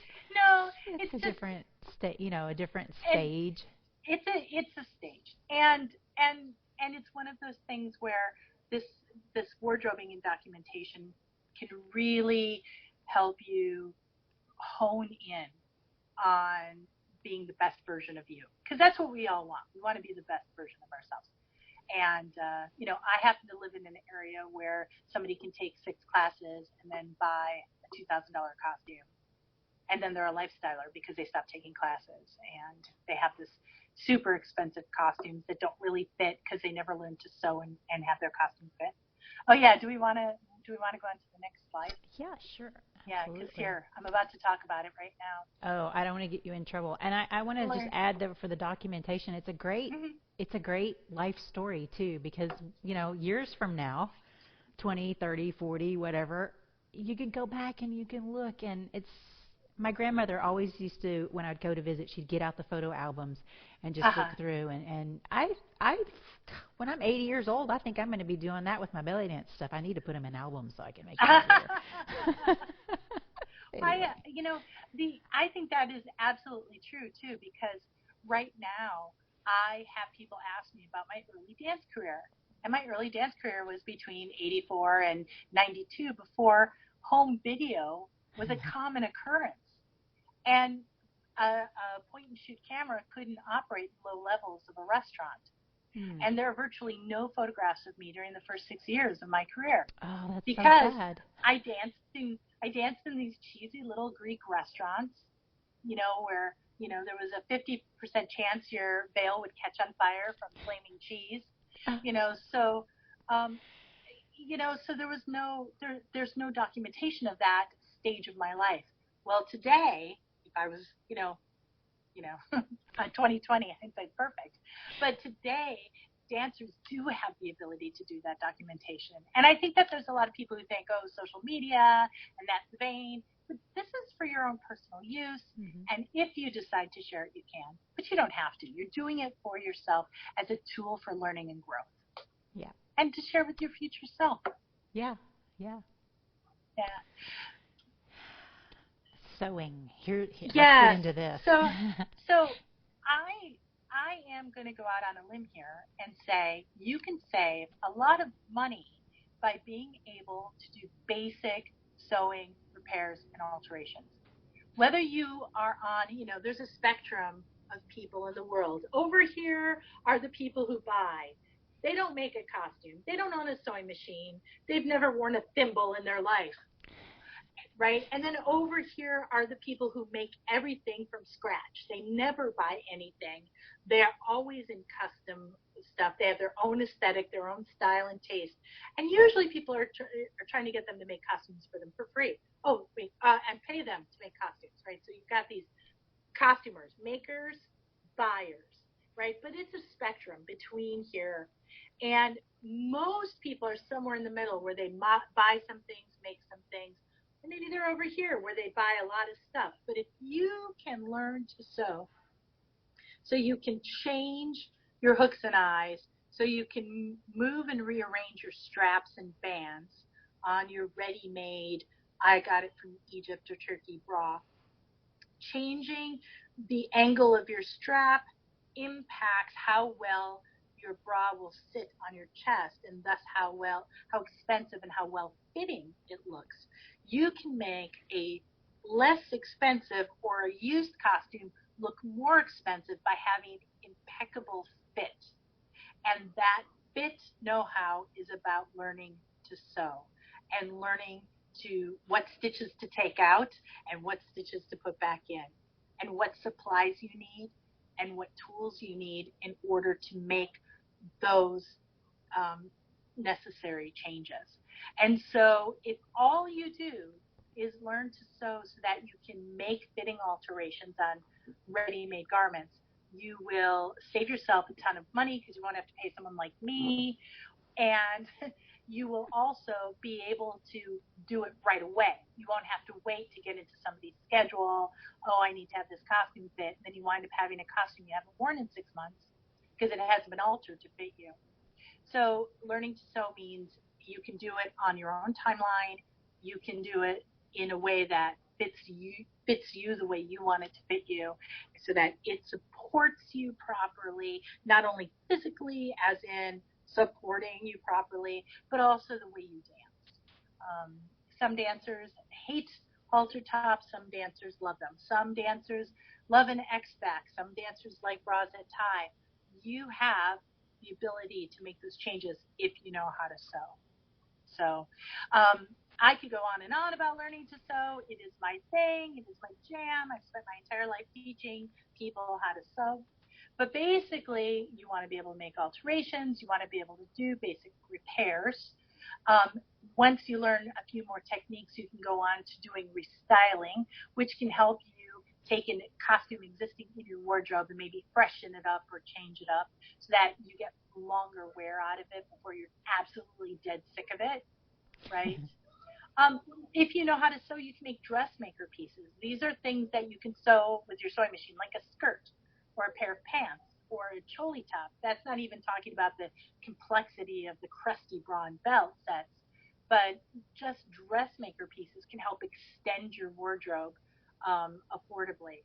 a different a different stage. It's a stage, and it's one of those things where this wardrobing and documentation can really help you hone in on being the best version of you, because that's what we all want. We want to be the best version of ourselves. And I happen to live in an area where somebody can take 6 classes and then buy a $2,000 costume, and then they're a lifestyler because they stopped taking classes, and they have this super expensive costumes that don't really fit because they never learned to sew and have their costume fit. Oh yeah, do we want to go on to the next slide? Yeah, sure. Yeah, because here, I'm about to talk about it right now. Oh, I don't want to get you in trouble. And I want to just add that for the documentation, it's a great life story too, because, years from now, 20, 30, 40, whatever, you can go back and you can look, and my grandmother always used to, when I'd go to visit, she'd get out the photo albums and just look through, and I when I'm 80 years old, I think I'm going to be doing that with my belly dance stuff. I need to put them in albums so I can make it easier. Anyway. I think that is absolutely true too, because right now I have people ask me about my early dance career, and my early dance career was between 84 and 92, before home video was a common occurrence, and a point-and-shoot camera couldn't operate low levels of a restaurant. And there are virtually no photographs of me during the first 6 years of my career. Oh, that's because so sad. I danced in these cheesy little Greek restaurants, where there was a 50% chance your veil would catch on fire from flaming cheese. So so there was there's no documentation of that stage of my life. Well, today, if I was 2020, hindsight's perfect. But today, dancers do have the ability to do that documentation. And I think that there's a lot of people who think, oh, social media, and that's the vein. But this is for your own personal use. Mm-hmm. And if you decide to share it, you can. But you don't have to. You're doing it for yourself as a tool for learning and growth. Yeah. And to share with your future self. Yeah. Sewing. Here let's get into this. So I am going to go out on a limb here and say you can save a lot of money by being able to do basic sewing repairs and alterations. Whether you are on, there's a spectrum of people in the world. Over here are the people who buy. They don't make a costume. They don't own a sewing machine. They've never worn a thimble in their life. Right? And then over here are the people who make everything from scratch. They never buy anything. They're always in custom stuff. They have their own aesthetic, their own style and taste. And usually people are trying to get them to make costumes for them for free. And pay them to make costumes, right? So you've got these costumers, makers, buyers, right? But it's a spectrum between here. And most people are somewhere in the middle where they buy some things, make some things. And maybe they're over here where they buy a lot of stuff. But if you can learn to sew So you can change your hooks and eyes, so you can move and rearrange your straps and bands on your ready-made, I got it from Egypt or Turkey bra. Changing the angle of your strap impacts how well your bra will sit on your chest, and thus how expensive and how well fitting it looks. You can make a less expensive or a used costume look more expensive by having impeccable fit. And that fit know-how is about learning to sew and learning to what stitches to take out and what stitches to put back in, and what supplies you need and what tools you need in order to make those necessary changes. And so if all you do is learn to sew so that you can make fitting alterations on ready-made garments, you will save yourself a ton of money because you won't have to pay someone like me, and you will also be able to do it right away. You won't have to wait to get into somebody's schedule. Oh, I need to have this costume fit. And then you wind up having a costume you haven't worn in 6 months because it hasn't been altered to fit you. So learning to sew means you can do it on your own timeline. You can do it in a way that fits you the way you want it to fit you, so that it supports you properly, not only physically, as in supporting you properly, but also the way you dance. Some dancers hate halter tops. Some dancers love them. Some dancers love an X-back. Some dancers like bras at tie. You have the ability to make those changes if you know how to sew. So I could go on and on about learning to sew. It is my thing. It is my jam. I've spent my entire life teaching people how to sew. But basically, you want to be able to make alterations. You want to be able to do basic repairs. Once you learn a few more techniques, you can go on to doing restyling, which can help you take a costume existing in your wardrobe and maybe freshen it up or change it up so that you get longer wear out of it before you're absolutely dead sick of it, right? If you know how to sew, you can make dressmaker pieces. These are things that you can sew with your sewing machine, like a skirt or a pair of pants or a choli top. That's not even talking about the complexity of the crusty bra and belt sets, but just dressmaker pieces can help extend your wardrobe affordably.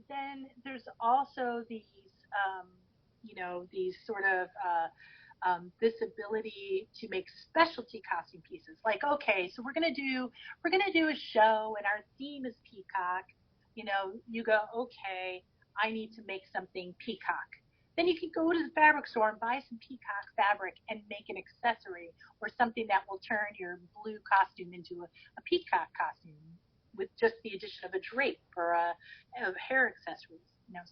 Then there's also these, these sort of this ability to make specialty costume pieces. Like, okay, so we're gonna do a show and our theme is peacock. You go, okay, I need to make something peacock. Then you can go to the fabric store and buy some peacock fabric and make an accessory or something that will turn your blue costume into a peacock costume with just the addition of a drape or of hair accessories.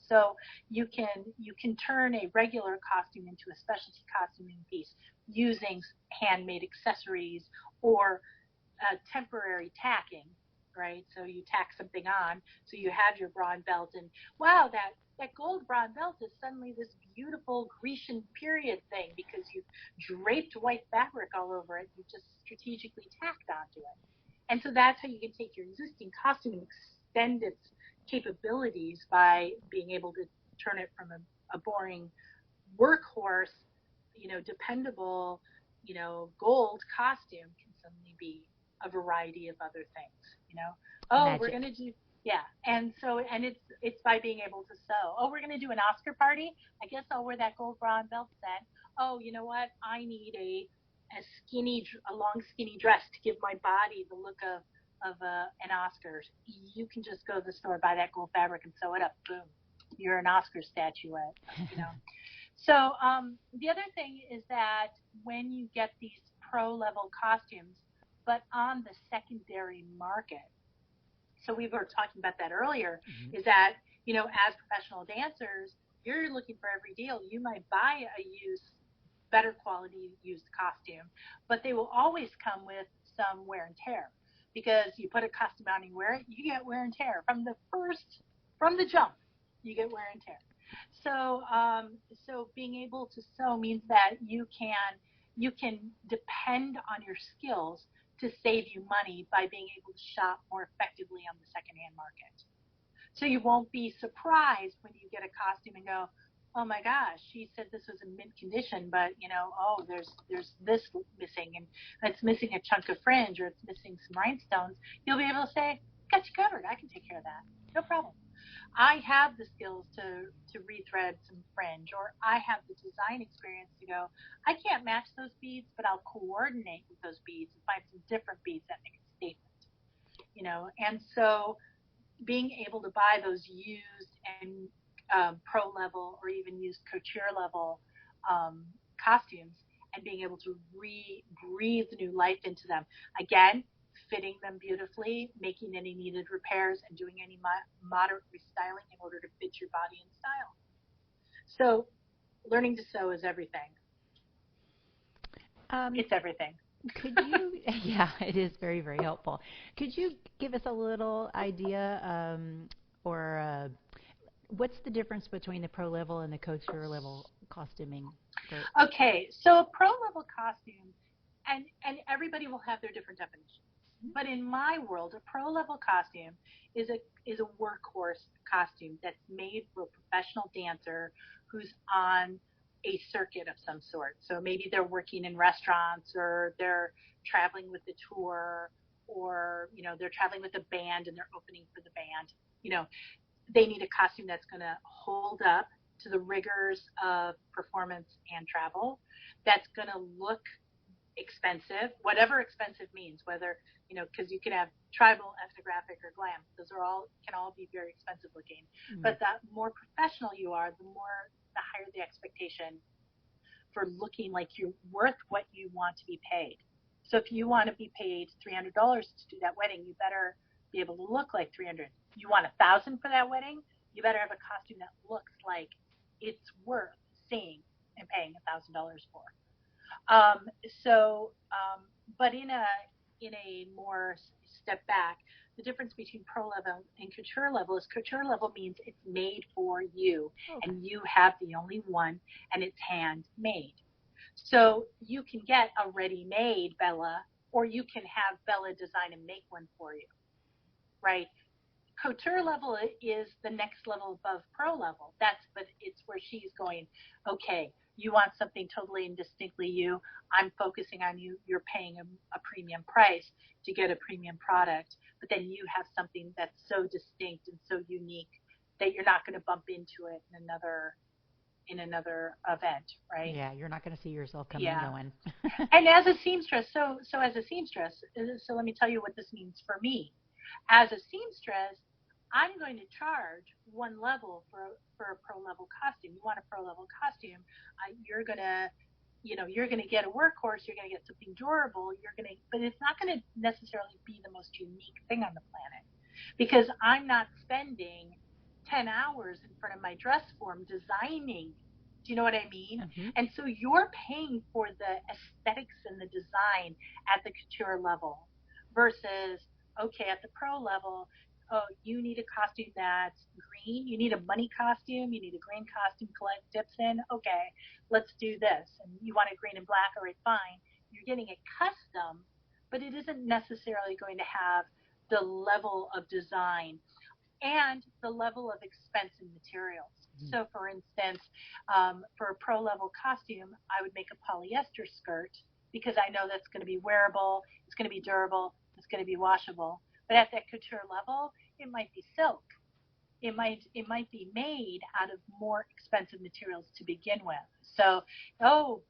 So you can turn a regular costume into a specialty costuming piece using handmade accessories or temporary tacking, right? So you tack something on, so you have your bra and belt, and wow, that gold bra and belt is suddenly this beautiful Grecian period thing because you've draped white fabric all over it. You just strategically tacked onto it. And so that's how you can take your existing costume and extend its capabilities by being able to turn it from a boring workhorse, dependable, gold costume can suddenly be a variety of other things, Oh, Magic. we're going to do, yeah. And so, and it's by being able to sew. Oh, we're going to do an Oscar party. I guess I'll wear that gold bra and belt set. Oh, you know what? I need a long skinny dress to give my body the look of an Oscars. You can just go to the store, buy that gold fabric, and sew it up. Boom, you're an Oscar statuette. So the other thing is that when you get these pro-level costumes, but on the secondary market, so we were talking about that earlier, is that, as professional dancers, you're looking for every deal. You might buy a better quality used costume, but they will always come with some wear and tear, because you put a costume on and you wear it, you get wear and tear from the jump. You get wear and tear. So being able to sew means that you can depend on your skills to save you money by being able to shop more effectively on the secondhand market. So you won't be surprised when you get a costume and go, oh my gosh, she said this was in mint condition, but oh, there's this missing, and it's missing a chunk of fringe, or it's missing some rhinestones. You'll be able to say, got you covered. I can take care of that. No problem. I have the skills to rethread some fringe, or I have the design experience to go, I can't match those beads, but I'll coordinate with those beads and find some different beads that make a statement. And so being able to buy those used and pro level or even used couture level costumes, and being able to breathe new life into them. Again, fitting them beautifully, making any needed repairs, and doing any moderate restyling in order to fit your body and style. So learning to sew is everything. It's everything. Could you, yeah, it is very, very helpful. Could you give us a little idea or what's the difference between the pro level and the couture level costuming? Okay, so a pro level costume, and everybody will have their different definitions. But in my world, a pro level costume is a workhorse costume that's made for a professional dancer who's on a circuit of some sort. So maybe they're working in restaurants, or they're traveling with the tour, or they're traveling with a band and they're opening for the band. They need a costume that's going to hold up to the rigors of performance and travel, that's going to look expensive, whatever expensive means, whether, because you can have tribal, ethnographic, or glam. Those can all be very expensive looking. Mm-hmm. But the more professional you are, the higher the expectation for looking like you're worth what you want to be paid. So if you want to be paid $300 to do that wedding, you better be able to look like $300. You want $1,000 for that wedding, you better have a costume that looks like it's worth seeing and paying $1,000 for. But in a more step back, the difference between pro level and couture level is couture level means it's made for you, and you have the only one, and it's handmade. So you can get a ready-made Bella, or you can have Bella design and make one for you, right? Couture level is the next level above pro level. But it's where she's going, okay, you want something totally and distinctly you. I'm focusing on you. You're paying a premium price to get a premium product, but then you have something that's so distinct and so unique that you're not going to bump into it in another event, right? Yeah, you're not going to see yourself coming and going. And as a seamstress, so let me tell you what this means for me. As a seamstress, I'm going to charge one level for a pro level costume. You want a pro level costume, you're gonna get a workhorse. You're gonna get something durable. But it's not gonna necessarily be the most unique thing on the planet, because I'm not spending 10 hours in front of my dress form designing. Do you know what I mean? Mm-hmm. And so you're paying for the aesthetics and the design at the couture level versus, okay, at the pro level, oh, you need a costume that's green. You need a money costume. You need a green costume Colette dips in. Okay, let's do this. And you want it green and black. All right, fine. You're getting it custom, but it isn't necessarily going to have the level of design and the level of expense in materials. Mm-hmm. So, for instance, for a pro-level costume, I would make a polyester skirt because I know that's going to be wearable, it's going to be durable, it's going to be washable. But at that couture level, it might be silk. It might be made out of more expensive materials to begin with. So, oh,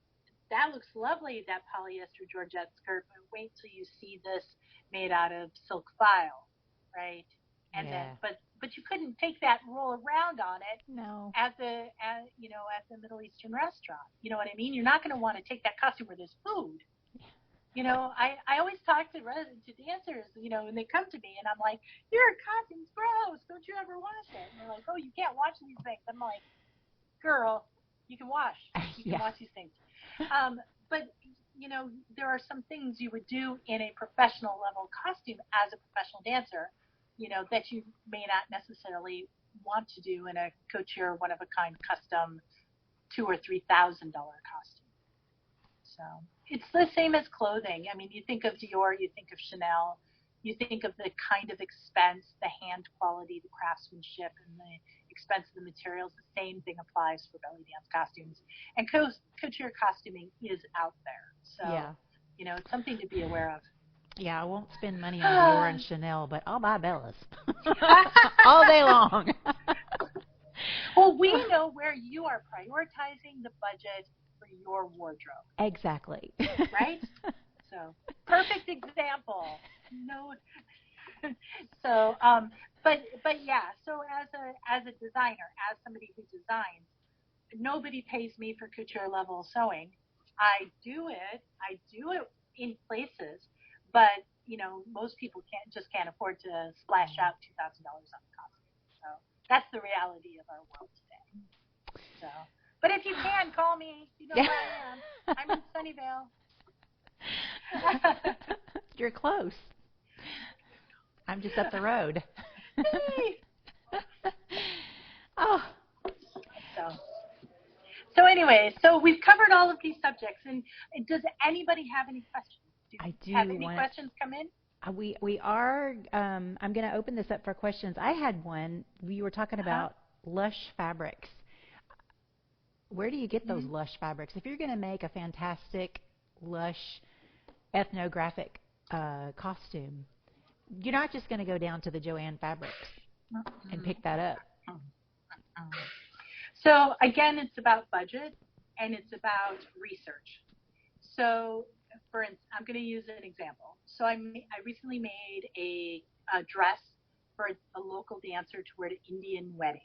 that looks lovely, that polyester Georgette skirt, but wait till you see this made out of silk file, right? And then, but you couldn't take that and roll around on it. No. At the Middle Eastern restaurant. You know what I mean? You're not going to want to take that costume where there's food. I always talk to dancers, when they come to me, and I'm like, your costume's gross. Don't you ever wash it? And they're like, oh, you can't wash these things. I'm like, girl, you can wash. You can wash these things. But, there are some things you would do in a professional level costume as a professional dancer, that you may not necessarily want to do in a couture, one-of-a-kind custom $2,000 or $3,000 costume. So it's the same as clothing. I mean, you think of Dior, you think of Chanel, you think of the kind of expense, the hand quality, the craftsmanship, and the expense of the materials. The same thing applies for belly dance costumes. And couture costuming is out there. So, Yeah. It's something to be aware of. Yeah, I won't spend money on Dior and Chanel, but I'll buy Bella's all day long. Well, we know where you are prioritizing the budget for your wardrobe. Exactly. Right? So, perfect example. No. So, but yeah. So as a designer, as somebody who designs, nobody pays me for couture level sewing. I do it in places, but most people can't afford to splash out $2,000 on a costume. So that's the reality of our world today. So, but if you can, call me. You know where I am. I'm in Sunnyvale. You're close. I'm just up the road. Oh. So anyway, so we've covered all of these subjects, and does anybody have any questions? I do have any questions come in? We are. I'm going to open this up for questions. I had one. We were talking about lush fabrics. Where do you get those lush fabrics? If you're going to make a fantastic lush ethnographic costume, you're not just going to go down to the Joanne Fabrics and pick that up. So again, it's about budget and it's about research. So for instance, I'm going to use an example. So I recently made a dress for a local dancer to wear to Indian weddings.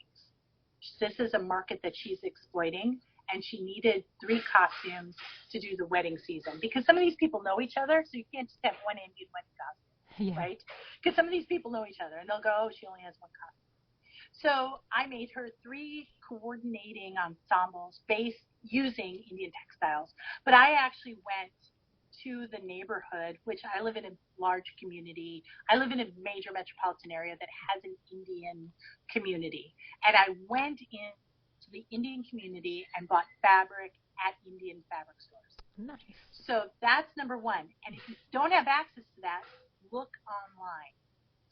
This is a market that she's exploiting, and she needed 3 costumes to do the wedding season because some of these people know each other, so you can't just have one Indian wedding costume, right? Because some of these people know each other, and they'll go, oh, she only has 1 costume. So I made her 3 coordinating ensembles based using Indian textiles. But I actually went to the neighborhood, which I live in a large community. I live in a major metropolitan area that has an Indian community. And I went into the Indian community and bought fabric at Indian fabric stores. Nice. So that's number 1. And if you don't have access to that, look online.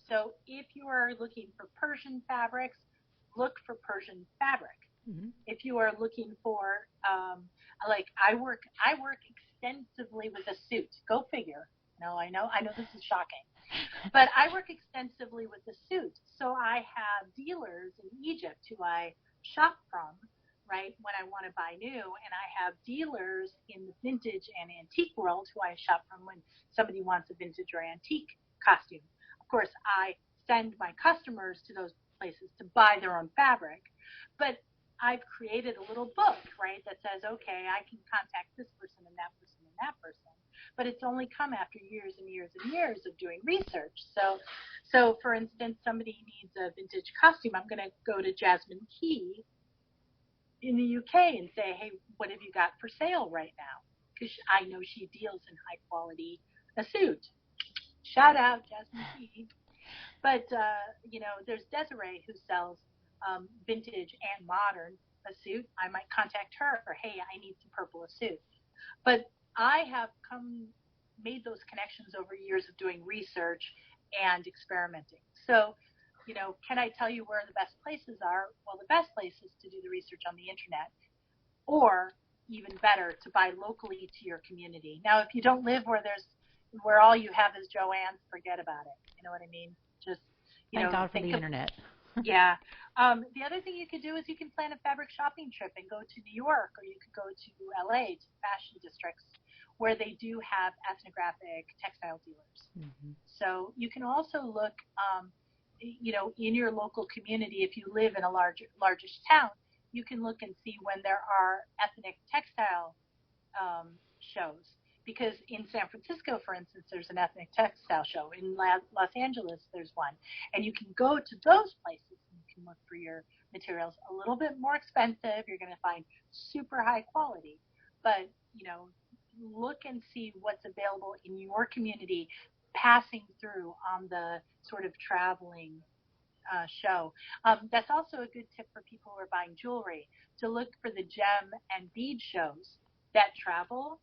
So if you are looking for Persian fabrics, look for Persian fabric. Mm-hmm. If you are looking for, like I work extensively with a suit. Go figure. No, I know this is shocking, but I work extensively with the suit. So I have dealers in Egypt who I shop from, right, when I want to buy new, and I have dealers in the vintage and antique world who I shop from when somebody wants a vintage or antique costume. Of course, I send my customers to those places to buy their own fabric, but I've created a little book, right, that says, okay, I can contact this person and that person and that person, but it's only come after years and years and years of doing research. So for instance, somebody needs a vintage costume. I'm going to go to Jasmine Key in the UK and say, hey, what have you got for sale right now? Because I know she deals in high quality a suit. Shout out, Jasmine Key. But, there's Desiree who sells vintage and modern a suit. I might contact her for, hey, I need some purple a suit. But I have made those connections over years of doing research and experimenting. So, can I tell you where the best places are? Well, the best place is to do the research on the internet, or even better, to buy locally to your community. Now, if you don't live where all you have is Joanne's, forget about it. You know what I mean? Just, Thank God for the internet. Yeah. The other thing you could do is you can plan a fabric shopping trip and go to New York, or you could go to LA, to fashion districts, where they do have ethnographic textile dealers. Mm-hmm. So you can also look, in your local community, if you live in a largish town, you can look and see when there are ethnic textile shows. Because in San Francisco, for instance, there's an ethnic textile show. In Los Angeles, there's one. And you can go to those places and you can look for your materials. A little bit more expensive. You're going to find super high quality. But, look and see what's available in your community passing through on the sort of traveling show. That's also a good tip for people who are buying jewelry, to look for the gem and bead shows that travel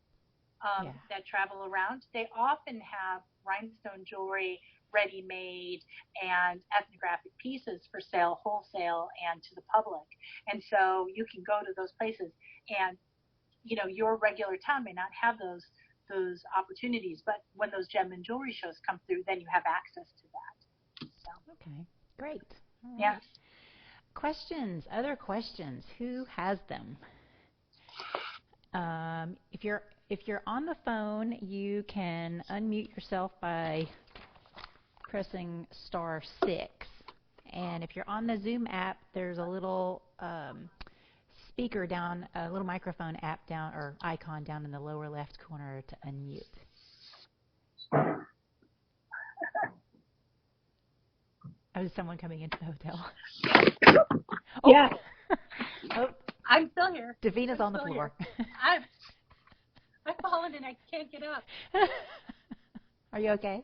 around. They often have rhinestone jewelry ready-made and ethnographic pieces for sale wholesale and to the public. And so you can go to those places, and your regular town may not have those opportunities, but when those gem and jewelry shows come through, then you have access to that. So, okay, great. All right. yeah. Questions, other questions, who has them? If you're on the phone, you can unmute yourself by pressing *6. And if you're on the Zoom app, there's a little speaker down, a little microphone app down, or icon down in the lower left corner to unmute. Oh, is someone coming into the hotel? Oh. Yeah. Oh, I'm still here. Davina's on the floor. I've fallen and I can't get up. Are you okay?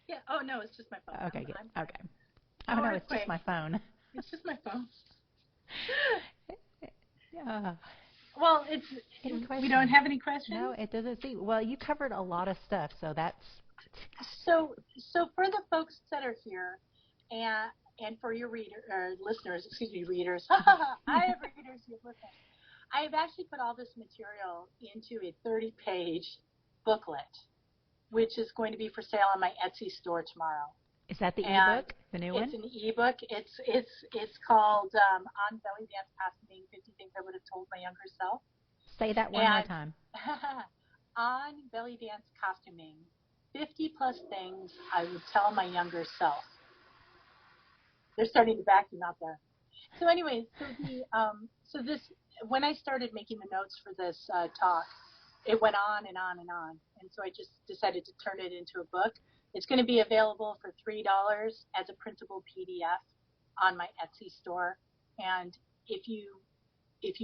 Yeah. Oh no, it's just my phone. Okay, good. Okay. Oh no, it's just my phone. It's just my phone. Yeah. Well, we don't have any questions. No, it doesn't seem. Well, you covered a lot of stuff, so that's. So for the folks that are here, and for your listeners, readers. I have readers here listening. I have actually put all this material into a 30-page booklet, which is going to be for sale on my Etsy store tomorrow. Is that the ebook, the new one? It's an ebook. It's called On Belly Dance Costuming: 50 Things I Would Have Told My Younger Self. Say that one more time. On Belly Dance Costuming: 50 plus things I would tell my younger self. They're starting to vacuum out there. So anyway, so this, when I started making the notes for this talk, it went on and on and on. And so I just decided to turn it into a book. It's going to be available for $3 as a printable PDF on my Etsy store. And if you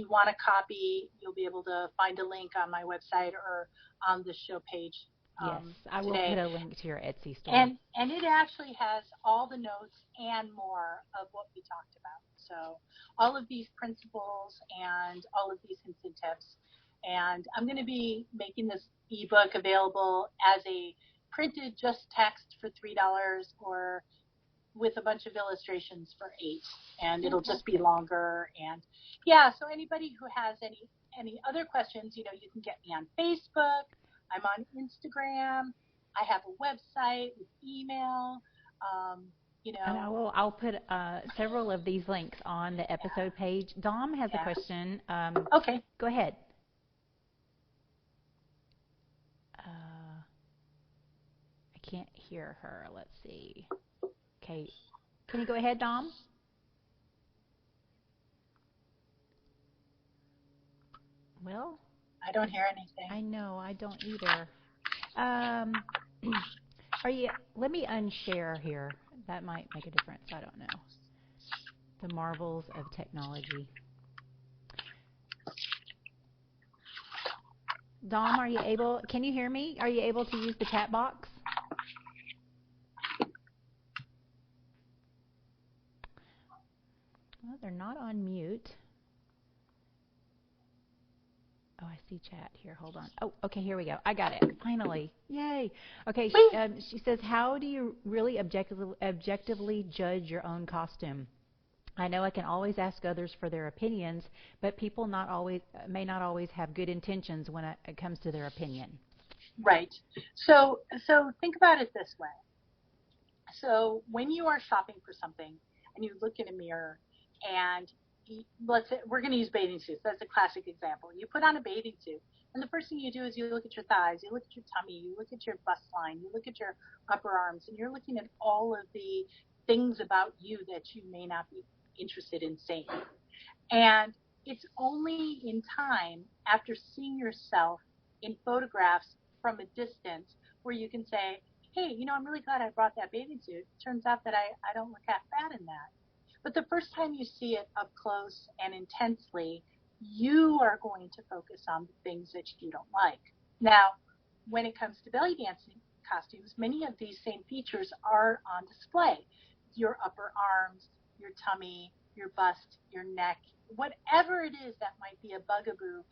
want a copy, you'll be able to find a link on my website or on the show page. Yes, I will put a link to your Etsy store. And it actually has all the notes and more of what we talked about. So all of these principles and all of these hints and tips. And I'm going to be making this ebook available as a printed just text for $3 or with a bunch of illustrations for $8. And it'll just be longer. And yeah, so anybody who has any other questions, you can get me on Facebook. I'm on Instagram. I have a website with email. And I'll put several of these links on the episode page. Dom has a question. Okay. Go ahead. I can't hear her. Let's see. Okay. Can you go ahead, Dom? Well, I don't hear anything. I know, I don't either. Let me unshare here. That might make a difference. I don't know. The marvels of technology. Dom, can you hear me? Are you able to use the chat box? Well, they're not on mute. Oh, I see chat here. Hold on. Oh, okay, here we go. I got it. Finally. Yay. Okay, she says, how do you really objectively judge your own costume? I know I can always ask others for their opinions, but people may not always have good intentions when it comes to their opinion. Right. So think about it this way. So when you are shopping for something and you look in a mirror and let's say we're going to use bathing suits. That's a classic example. You put on a bathing suit, and the first thing you do is you look at your thighs, you look at your tummy, you look at your bust line, you look at your upper arms, and you're looking at all of the things about you that you may not be interested in seeing. And it's only in time after seeing yourself in photographs from a distance where you can say, hey, I'm really glad I brought that bathing suit. Turns out that I don't look half bad in that. But the first time you see it up close and intensely, you are going to focus on the things that you don't like. Now, when it comes to belly dancing costumes, many of these same features are on display. Your upper arms, your tummy, your bust, your neck, whatever it is that might be a bugaboo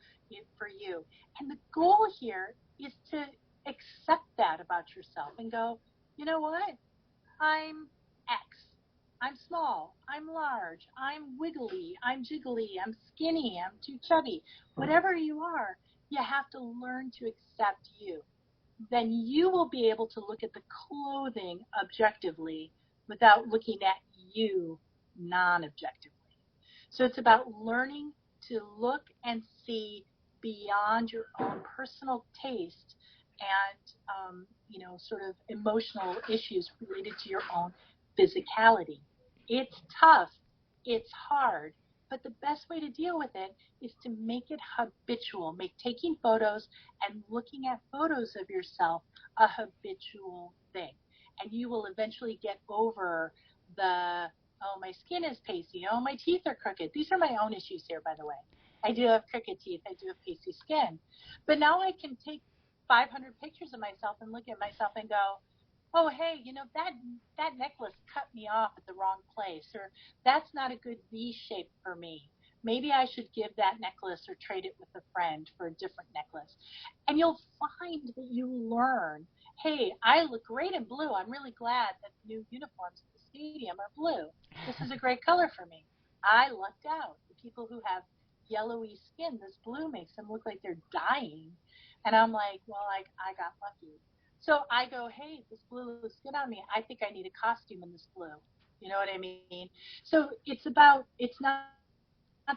for you. And the goal here is to accept that about yourself and go, you know what? I'm X. I'm small. I'm large. I'm wiggly. I'm jiggly. I'm skinny. I'm too chubby. Whatever you are, you have to learn to accept you. Then you will be able to look at the clothing objectively without looking at you non-objectively. So it's about learning to look and see beyond your own personal taste and sort of emotional issues related to your own physicality. It's tough, it's hard, but the best way to deal with it is to make it habitual. Make taking photos and looking at photos of yourself a habitual thing. And you will eventually get over the, oh, my skin is pasty, oh, my teeth are crooked. These are my own issues here, by the way. I do have crooked teeth, I do have pasty skin. But now I can take 500 pictures of myself and look at myself and go, oh, hey, that necklace cut me off at the wrong place, or that's not a good V shape for me. Maybe I should give that necklace or trade it with a friend for a different necklace. And you'll find that you learn, hey, I look great in blue. I'm really glad that the new uniforms at the stadium are blue. This is a great color for me. I lucked out. The people who have yellowy skin, this blue makes them look like they're dying. And I'm like, well, I got lucky. So I go, hey, this blue looks good on me. I think I need a costume in this blue. You know what I mean? So it's not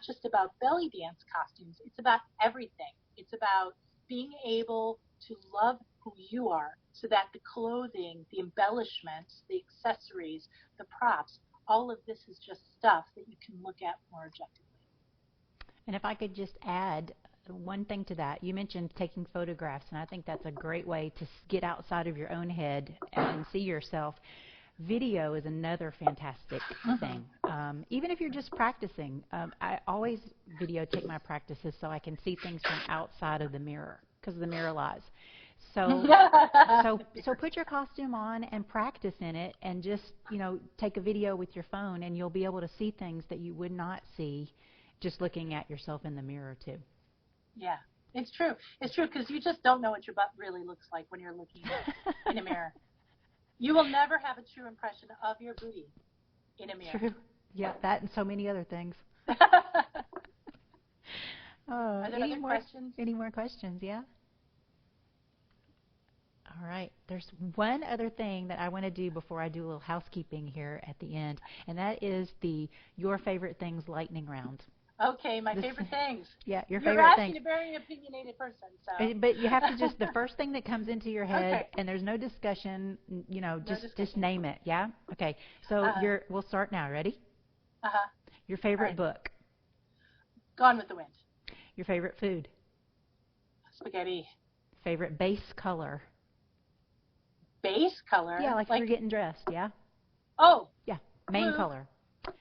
just about belly dance costumes. It's about everything. It's about being able to love who you are so that the clothing, the embellishments, the accessories, the props, all of this is just stuff that you can look at more objectively. And if I could just add one thing to that, you mentioned taking photographs, and I think that's a great way to get outside of your own head and see yourself. Video is another fantastic thing. Even if you're just practicing, I always videotape my practices so I can see things from outside of the mirror because the mirror lies. So put your costume on and practice in it, and just take a video with your phone, and you'll be able to see things that you would not see just looking at yourself in the mirror too. Yeah, it's true. It's true because you just don't know what your butt really looks like when you're looking in a mirror. You will never have a true impression of your booty in a mirror. True. Yeah, that and so many other things. Are there other questions? Any more questions? Yeah. All right. There's one other thing that I want to do before I do a little housekeeping here at the end, and that is your favorite things lightning round. Okay, my favorite things. Yeah, your You're favorite things. asking a very opinionated person, so. But you have to just the first thing that comes into your head, okay. And there's no discussion. Just name it. Yeah. Okay. So we'll start now. Ready? Your favorite book. Gone with the Wind. Your favorite food. Spaghetti. Favorite base color. Base color? Yeah, like you're getting dressed. Yeah. Oh. Yeah. Main Blue. color.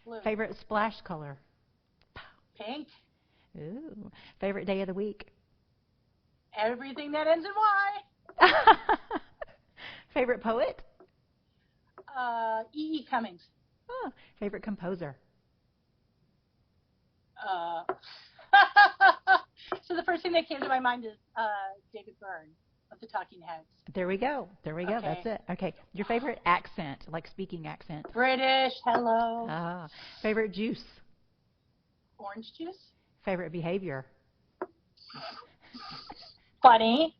Blue. Favorite splash color. Pink. Ooh. Favorite day of the week. Everything that ends in Y. Favorite poet. E.E. Cummings. Oh. Favorite composer. So the first thing that came to my mind is David Byrne of the Talking Heads. There we go. Okay. That's it. Okay. Your favorite accent, like speaking accent. British. Hello. Favorite juice. Orange juice. Favorite behavior. Funny.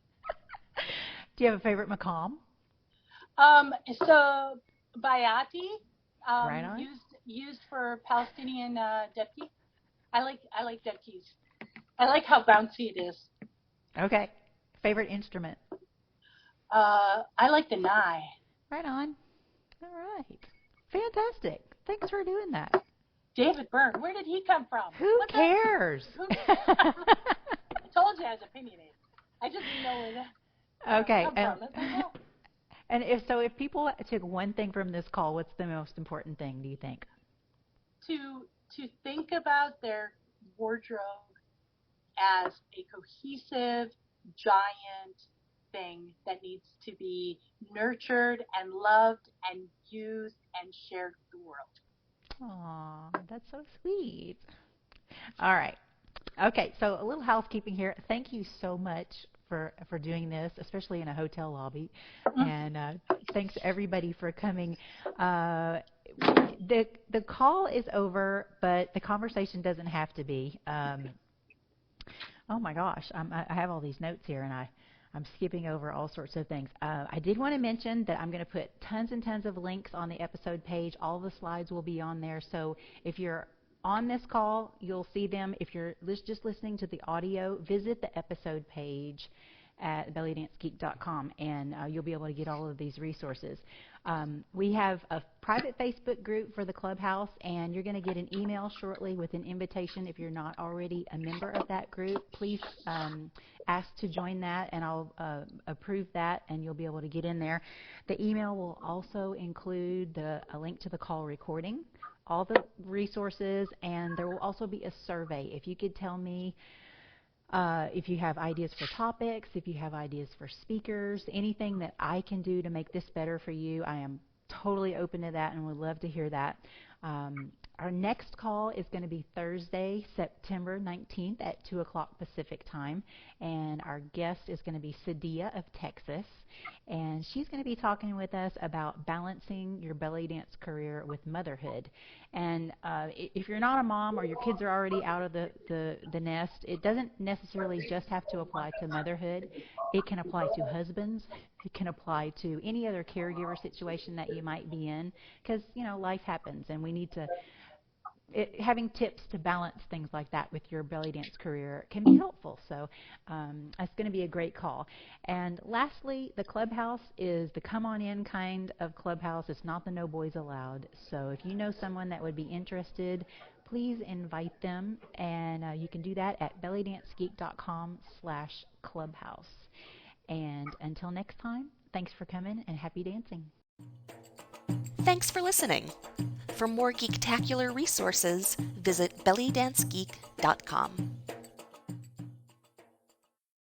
Do you have a favorite macam? So Bayati. Right on. Used for Palestinian debki. I like debkis. I like how bouncy it is. Okay. Favorite instrument. I like the nai. Right on. All right. Fantastic. Thanks for doing that. David Byrne, where did he come from? Who cares? I told you I was opinionated. I just didn't know where that come from. And if people took one thing from this call, what's the most important thing, do you think? To think about their wardrobe as a cohesive, giant thing that needs to be nurtured and loved and used and shared with the world. Aw, that's so sweet. All right. Okay, so a little housekeeping here. Thank you so much for doing this, especially in a hotel lobby. And thanks everybody for coming. The call is over, but the conversation doesn't have to be. Oh my gosh, I have all these notes here, and I'm skipping over all sorts of things. I did want to mention that I'm going to put tons and tons of links on the episode page. All the slides will be on there. So if you're on this call, you'll see them. If you're just listening to the audio, visit the episode page at bellydancegeek.com, and you'll be able to get all of these resources. We have a private Facebook group for the Clubhouse, and you're going to get an email shortly with an invitation. If you're not already a member of that group, please ask to join that, and I'll approve that, and you'll be able to get in there. The email will also include a link to the call recording, all the resources, and there will also be a survey. If you could tell me if you have ideas for topics, if you have ideas for speakers, anything that I can do to make this better for you, I am totally open to that and would love to hear that. Our next call is going to be Thursday, September 19th at 2 o'clock Pacific time, and our guest is going to be Sadia of Texas, and she's going to be talking with us about balancing your belly dance career with motherhood. And if you're not a mom or your kids are already out of the nest, it doesn't necessarily just have to apply to motherhood. It can apply to husbands. It can apply to any other caregiver situation that you might be in, because, you know, life happens, and we need to having tips to balance things like that with your belly dance career can be helpful. So it's going to be a great call. And lastly, the Clubhouse is the come on in kind of Clubhouse. It's not the no boys allowed. So if you know someone that would be interested, please invite them, and you can do that at bellydancegeek.com/clubhouse. And until next time, thanks for coming and happy dancing. Thanks for listening. For more geektacular resources, visit bellydancegeek.com.